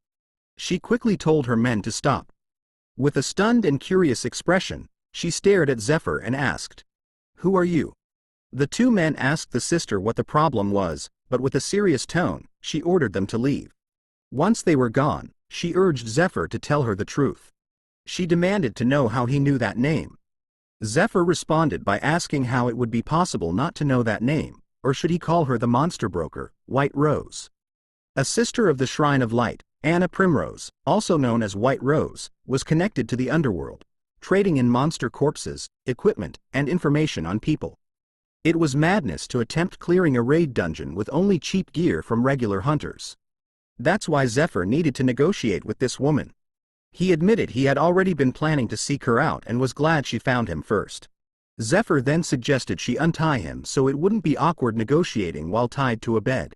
She quickly told her men to stop. With a stunned and curious expression, she stared at Zephyr and asked, "Who are you?" The 2 men asked the sister what the problem was, but with a serious tone, she ordered them to leave. Once they were gone, she urged Zephyr to tell her the truth. She demanded to know how he knew that name. Zephyr responded by asking how it would be possible not to know that name, or should he call her the monster broker, White Rose. A sister of the Shrine of Light, Anna Primrose, also known as White Rose, was connected to the underworld, trading in monster corpses, equipment, and information on people. It was madness to attempt clearing a raid dungeon with only cheap gear from regular hunters. That's why Zephyr needed to negotiate with this woman. He admitted he had already been planning to seek her out and was glad she found him first. Zephyr then suggested she untie him so it wouldn't be awkward negotiating while tied to a bed.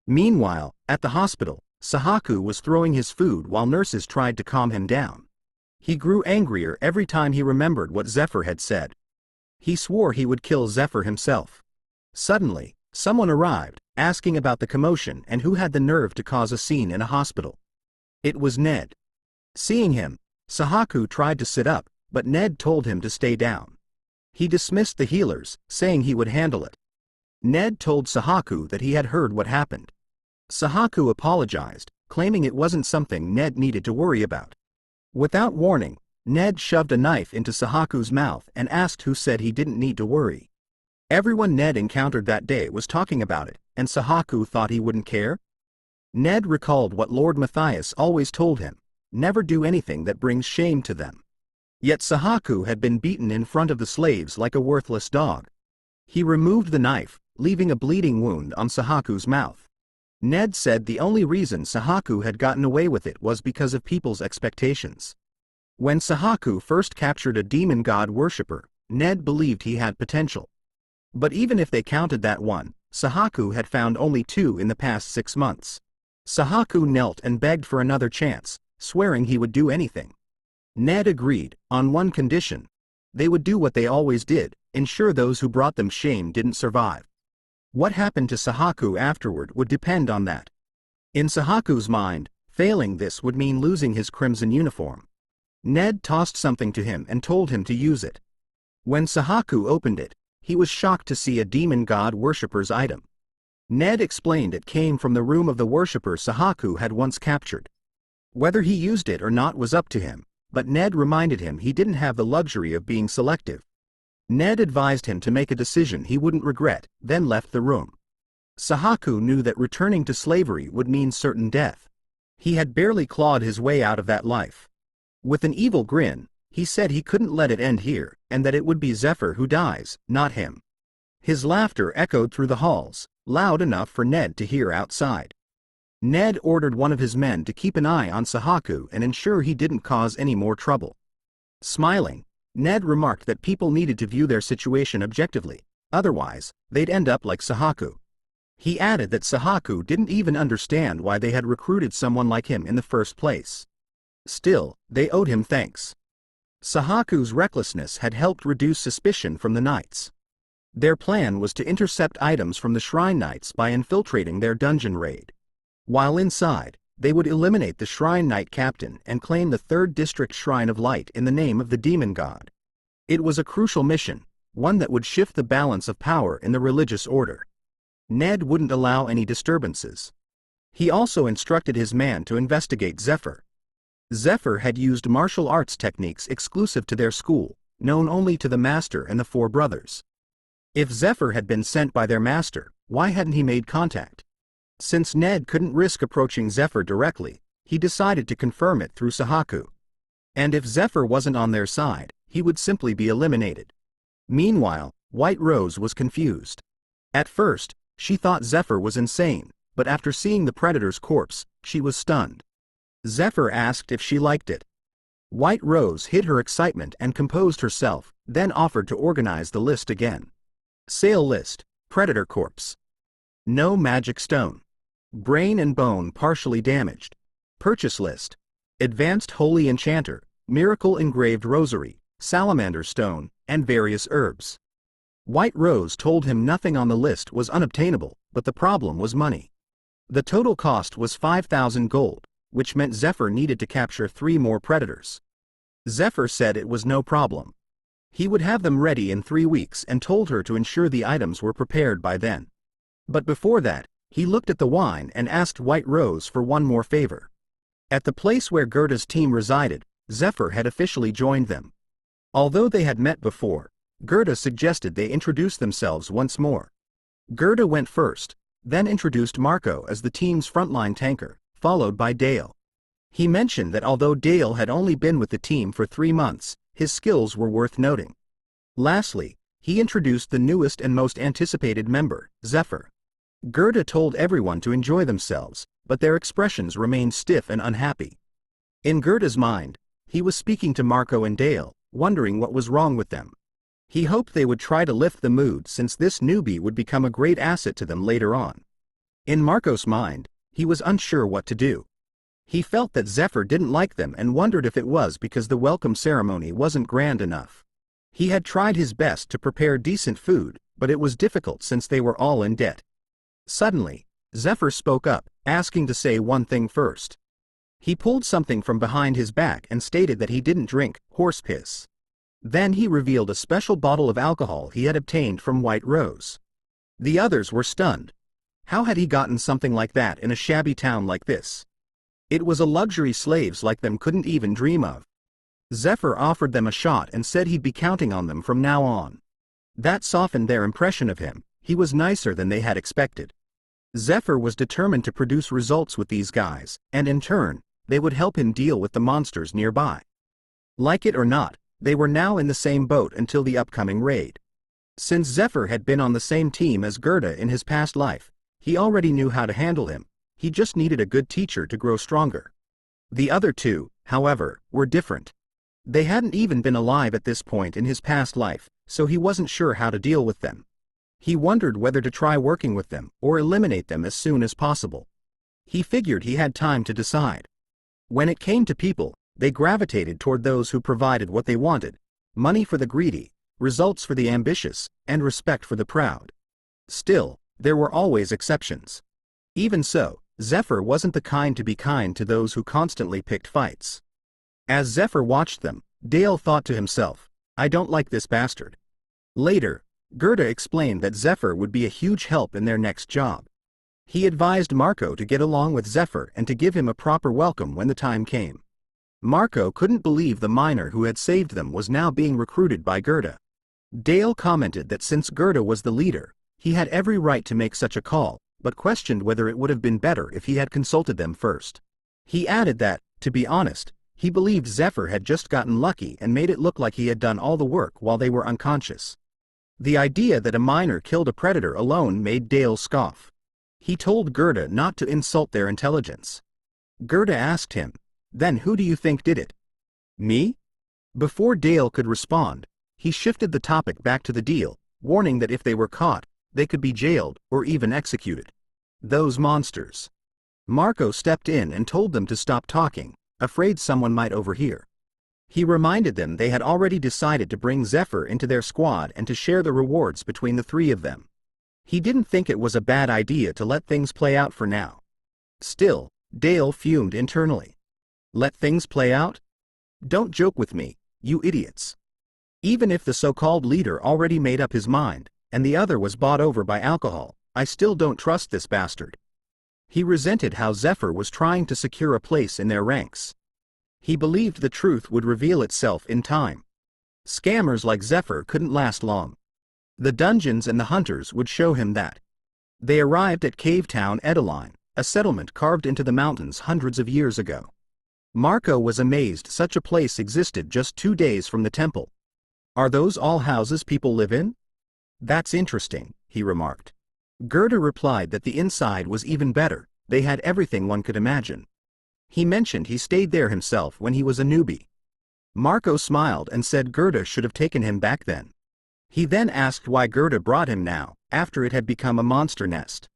Meanwhile, at the hospital, Sahaku was throwing his food while nurses tried to calm him down. He grew angrier every time he remembered what Zephyr had said. He swore he would kill Zephyr himself. Suddenly, someone arrived, asking about the commotion and who had the nerve to cause a scene in a hospital. It was Ned. Seeing him, Sahaku tried to sit up, but Ned told him to stay down. He dismissed the healers, saying he would handle it. Ned told Sahaku that he had heard what happened. Sahaku apologized, claiming it wasn't something Ned needed to worry about. Without warning, Ned shoved a knife into Sahaku's mouth and asked who said he didn't need to worry. Everyone Ned encountered that day was talking about it, and Sahaku thought he wouldn't care? Ned recalled what Lord Matthias always told him: never do anything that brings shame to them. Yet Sahaku had been beaten in front of the slaves like a worthless dog. He removed the knife, leaving a bleeding wound on Sahaku's mouth. Ned said the only reason Sahaku had gotten away with it was because of people's expectations. When Sahaku first captured a demon god worshipper, Ned believed he had potential. But even if they counted that one, Sahaku had found only 2 in the past 6 months. Sahaku knelt and begged for another chance, swearing he would do anything. Ned agreed, on one condition: they would do what they always did, ensure those who brought them shame didn't survive. What happened to Sahaku afterward would depend on that. In Sahaku's mind, failing this would mean losing his crimson uniform. Ned tossed something to him and told him to use it. When Sahaku opened it, he was shocked to see a demon god worshipper's item. Ned explained it came from the room of the worshipper Sahaku had once captured. Whether he used it or not was up to him, but Ned reminded him he didn't have the luxury of being selective. Ned advised him to make a decision he wouldn't regret, then left the room. Sahaku knew that returning to slavery would mean certain death. He had barely clawed his way out of that life. With an evil grin, he said he couldn't let it end here, and that it would be Zephyr who dies, not him. His laughter echoed through the halls, loud enough for Ned to hear outside. Ned ordered one of his men to keep an eye on Sahaku and ensure he didn't cause any more trouble. Smiling, Ned remarked that people needed to view their situation objectively, otherwise, they'd end up like Sahaku. He added that Sahaku didn't even understand why they had recruited someone like him in the first place. Still, they owed him thanks. Sahaku's recklessness had helped reduce suspicion from the knights. Their plan was to intercept items from the Shrine Knights by infiltrating their dungeon raid. While inside, they would eliminate the Shrine Knight captain and claim the 3rd District Shrine of Light in the name of the demon god. It was a crucial mission, one that would shift the balance of power in the religious order. Ned wouldn't allow any disturbances. He also instructed his man to investigate Zephyr. Zephyr had used martial arts techniques exclusive to their school, known only to the master and the 4 brothers. If Zephyr had been sent by their master, why hadn't he made contact? Since Ned couldn't risk approaching Zephyr directly, he decided to confirm it through Sahaku. And if Zephyr wasn't on their side, he would simply be eliminated. Meanwhile, White Rose was confused. At first, she thought Zephyr was insane, but after seeing the Predator's corpse, she was stunned. Zephyr asked if she liked it. White Rose hid her excitement and composed herself, then offered to organize the list again. Sale list: Predator corpse. No magic stone. Brain and bone partially damaged. Purchase list: Advanced Holy Enchanter, Miracle Engraved Rosary, Salamander Stone, and various herbs. White Rose told him nothing on the list was unobtainable, but the problem was money. The total cost was 5,000 gold, which meant Zephyr needed to capture 3 more predators. Zephyr said it was no problem. He would have them ready in 3 weeks and told her to ensure the items were prepared by then. But before that, he looked at the wine and asked White Rose for one more favor. At the place where Gerda's team resided, Zephyr had officially joined them. Although they had met before, Gerda suggested they introduce themselves once more. Gerda went first, then introduced Marco as the team's frontline tanker, followed by Dale. He mentioned that although Dale had only been with the team for 3 months, his skills were worth noting. Lastly, he introduced the newest and most anticipated member, Zephyr. Gerda told everyone to enjoy themselves, but their expressions remained stiff and unhappy. In Gerda's mind, he was speaking to Marco and Dale, wondering what was wrong with them. He hoped they would try to lift the mood since this newbie would become a great asset to them later on. In Marco's mind, he was unsure what to do. He felt that Zephyr didn't like them and wondered if it was because the welcome ceremony wasn't grand enough. He had tried his best to prepare decent food, but it was difficult since they were all in debt. Suddenly, Zephyr spoke up, asking to say one thing first. He pulled something from behind his back and stated that he didn't drink horse piss. Then he revealed a special bottle of alcohol he had obtained from White Rose. The others were stunned. How had he gotten something like that in a shabby town like this? It was a luxury slaves like them couldn't even dream of. Zephyr offered them a shot and said he'd be counting on them from now on. That softened their impression of him. He was nicer than they had expected. Zephyr was determined to produce results with these guys, and in turn, they would help him deal with the monsters nearby. Like it or not, they were now in the same boat until the upcoming raid. Since Zephyr had been on the same team as Gerda in his past life, he already knew how to handle him. He just needed a good teacher to grow stronger. The other two, however, were different. They hadn't even been alive at this point in his past life, so he wasn't sure how to deal with them. He wondered whether to try working with them or eliminate them as soon as possible. He figured he had time to decide. When it came to people, they gravitated toward those who provided what they wanted: money for the greedy, results for the ambitious, and respect for the proud. Still, there were always exceptions. Even so, Zephyr wasn't the kind to be kind to those who constantly picked fights. As Zephyr watched them, Dale thought to himself, "I don't like this bastard." Later, Gerda explained that Zephyr would be a huge help in their next job. He advised Marco to get along with Zephyr and to give him a proper welcome when the time came. Marco couldn't believe the miner who had saved them was now being recruited by Gerda. Dale commented that since Gerda was the leader, he had every right to make such a call, but questioned whether it would have been better if he had consulted them first. He added that, to be honest, he believed Zephyr had just gotten lucky and made it look like he had done all the work while they were unconscious. The idea that a miner killed a predator alone made Dale scoff. He told Gerda not to insult their intelligence. Gerda asked him, "Then who do you think did it?" "Me?" Before Dale could respond, he shifted the topic back to the deal, warning that if they were caught, they could be jailed or even executed. Those monsters. Marco stepped in and told them to stop talking, afraid someone might overhear. He reminded them they had already decided to bring Zephyr into their squad and to share the rewards between the three of them. He didn't think it was a bad idea to let things play out for now. Still, Dale fumed internally. Let things play out? Don't joke with me, you idiots. Even if the so-called leader already made up his mind, and the other was bought over by alcohol, I still don't trust this bastard. He resented how Zephyr was trying to secure a place in their ranks. He believed the truth would reveal itself in time. Scammers like Zephyr couldn't last long. The dungeons and the hunters would show him that. They arrived at Cave Town Edeline, a settlement carved into the mountains hundreds of years ago. Marco was amazed such a place existed just 2 days from the temple. "Are those all houses people live in?" "That's interesting," he remarked. Gerda replied that the inside was even better. They had everything one could imagine. He mentioned he stayed there himself when he was a newbie. Marco smiled and said Gerda should have taken him back then. He then asked why Gerda brought him now, after it had become a monster nest.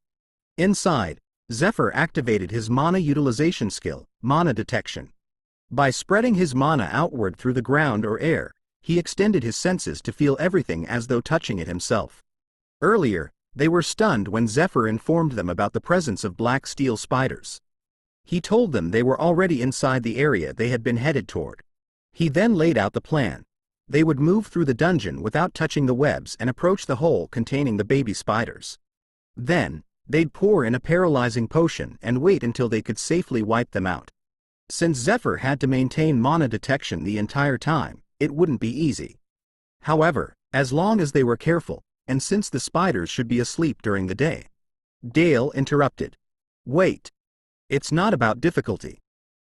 Inside, Zephyr activated his mana utilization skill, mana detection. By spreading his mana outward through the ground or air, he extended his senses to feel everything as though touching it himself. Earlier, they were stunned when Zephyr informed them about the presence of black steel spiders. He told them they were already inside the area they had been headed toward. He then laid out the plan. They would move through the dungeon without touching the webs and approach the hole containing the baby spiders. Then, they'd pour in a paralyzing potion and wait until they could safely wipe them out. Since Zephyr had to maintain mana detection the entire time, it wouldn't be easy. However, as long as they were careful, and since the spiders should be asleep during the day. Dale interrupted. "Wait. It's not about difficulty.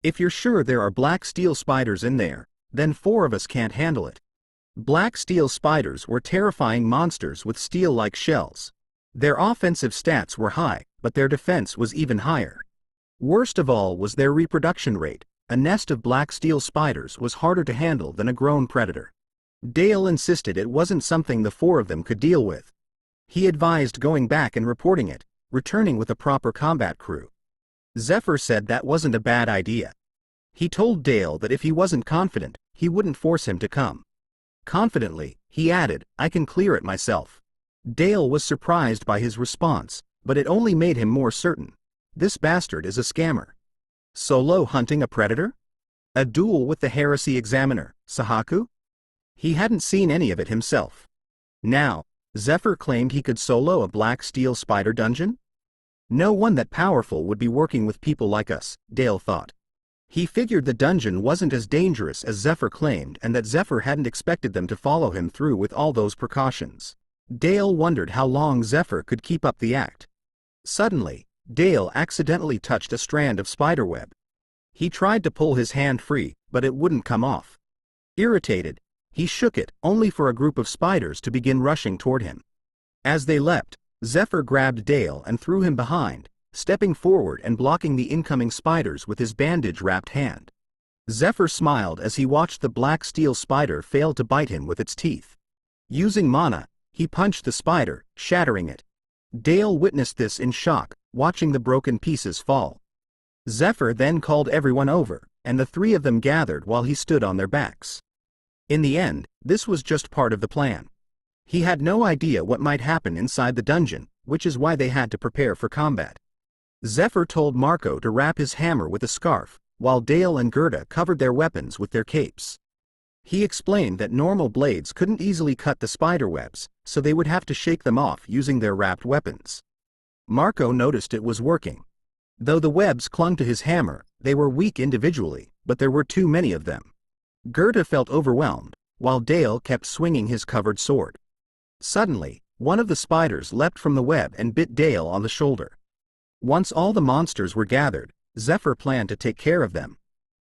If you're sure there are black steel spiders in there, then 4 of us can't handle it." Black steel spiders were terrifying monsters with steel-like shells. Their offensive stats were high, but their defense was even higher. Worst of all was their reproduction rate. A nest of black steel spiders was harder to handle than a grown predator. Dale insisted it wasn't something the 4 of them could deal with. He advised going back and reporting it, returning with a proper combat crew. Zephyr said that wasn't a bad idea. He told Dale that if he wasn't confident, he wouldn't force him to come. Confidently, he added, "I can clear it myself." Dale was surprised by his response. but it only made him more certain. This bastard is a scammer. Solo hunting a predator? A duel with the heresy examiner, Sahaku? He hadn't seen any of it himself. Now, Zephyr claimed he could solo a black steel spider dungeon? No one that powerful would be working with people like us, Dale thought. He figured the dungeon wasn't as dangerous as Zephyr claimed and that Zephyr hadn't expected them to follow him through with all those precautions. Dale wondered how long Zephyr could keep up the act. Suddenly, Dale accidentally touched a strand of spiderweb. He tried to pull his hand free, but it wouldn't come off. Irritated, he shook it, only for a group of spiders to begin rushing toward him. As they leapt, Zephyr grabbed Dale and threw him behind, stepping forward and blocking the incoming spiders with his bandage-wrapped hand. Zephyr smiled as he watched the black steel spider fail to bite him with its teeth. Using mana, he punched the spider, shattering it. Dale witnessed this in shock, watching the broken pieces fall. Zephyr then called everyone over, and the three of them gathered while he stood on their backs. In the end, this was just part of the plan. He had no idea what might happen inside the dungeon, which is why they had to prepare for combat. Zephyr told Marco to wrap his hammer with a scarf, while Dale and Gerda covered their weapons with their capes. He explained that normal blades couldn't easily cut the spiderwebs, so they would have to shake them off using their wrapped weapons. Marco noticed it was working. Though the webs clung to his hammer, they were weak individually, but there were too many of them. Gerda felt overwhelmed, while Dale kept swinging his covered sword. Suddenly, one of the spiders leapt from the web and bit Dale on the shoulder. Once all the monsters were gathered, Zephyr planned to take care of them.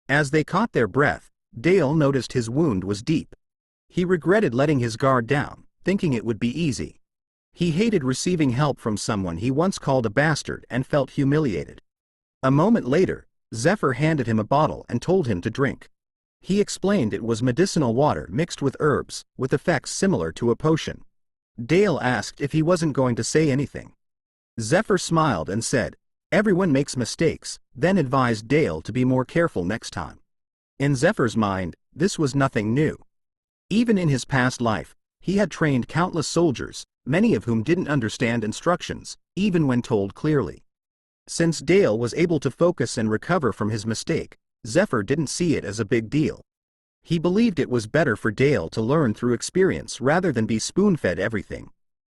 As they caught their breath, Dale noticed his wound was deep. He regretted letting his guard down, thinking it would be easy. He hated receiving help from someone he once called a bastard and felt humiliated. A moment later, Zephyr handed him a bottle and told him to drink. He explained it was medicinal water mixed with herbs, with effects similar to a potion. Dale asked if he wasn't going to say anything. Zephyr smiled and said, "Everyone makes mistakes," then advised Dale to be more careful next time. In Zephyr's mind, this was nothing new. Even in his past life, he had trained countless soldiers, many of whom didn't understand instructions, even when told clearly. Since Dale was able to focus and recover from his mistake, Zephyr didn't see it as a big deal. He believed it was better for Dale to learn through experience rather than be spoon-fed everything.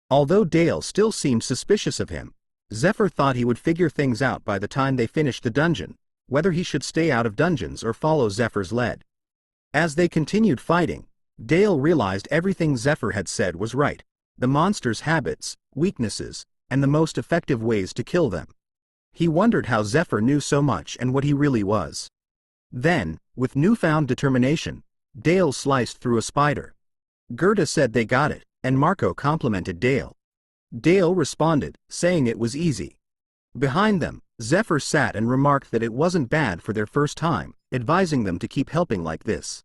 Although Dale still seemed suspicious of him, Zephyr thought he would figure things out by the time they finished the dungeon, whether he should stay out of dungeons or follow Zephyr's lead. As they continued fighting, Dale realized everything Zephyr had said was right: the monsters' habits, weaknesses, and the most effective ways to kill them. He wondered how Zephyr knew so much and what he really was. Then, with newfound determination, Dale sliced through a spider. Gerda said they got it, and Marco complimented Dale. Dale responded, saying it was easy. Behind them, Zephyr sat and remarked that it wasn't bad for their first time, advising them to keep helping like this.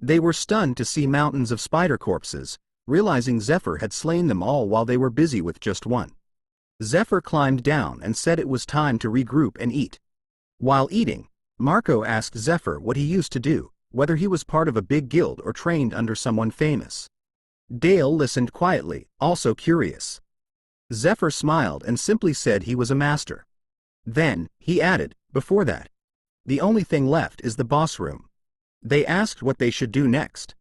They were stunned to see mountains of spider corpses, realizing Zephyr had slain them all while they were busy with just one. Zephyr climbed down and said it was time to regroup and eat. While eating, Marco asked Zephyr what he used to do, whether he was part of a big guild or trained under someone famous. Dale listened quietly, also curious. Zephyr smiled and simply said he was a master. Then, he added, "Before that, the only thing left is the boss room." They asked what they should do next.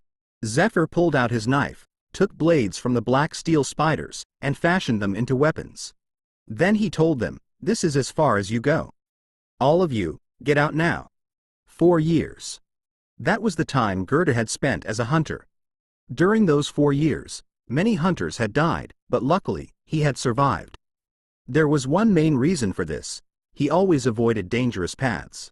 Zephyr pulled out his knife, took blades from the black steel spiders, and fashioned them into weapons. Then he told them, "This is as far as you go. All of you, get out now." 4 years. That was the time Gerda had spent as a hunter. During those 4 years, many hunters had died, but luckily, he had survived. There was one main reason for this: he always avoided dangerous paths.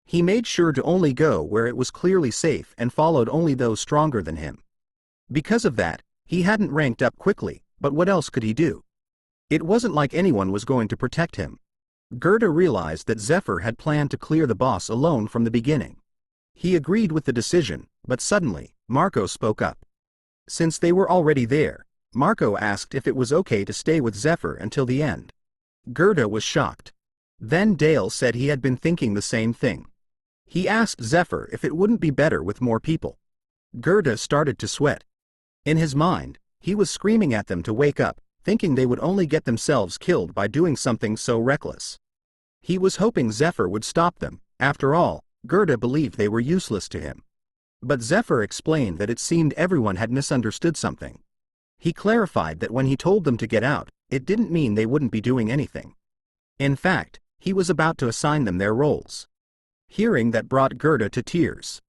He made sure to only go where it was clearly safe and followed only those stronger than him. Because of that, he hadn't ranked up quickly, but what else could he do? It wasn't like anyone was going to protect him. Gerda realized that Zephyr had planned to clear the boss alone from the beginning. He agreed with the decision, but suddenly, Marco spoke up. Since they were already there, Marco asked if it was okay to stay with Zephyr until the end. Gerda was shocked. Then Dale said he had been thinking the same thing. He asked Zephyr if it wouldn't be better with more people. Gerda started to sweat. In his mind, he was screaming at them to wake up, thinking they would only get themselves killed by doing something so reckless. He was hoping Zephyr would stop them. After all, Gerda believed they were useless to him. But Zephyr explained that it seemed everyone had misunderstood something. He clarified that when he told them to get out, it didn't mean they wouldn't be doing anything. In fact, he was about to assign them their roles. Hearing that brought Gerda to tears.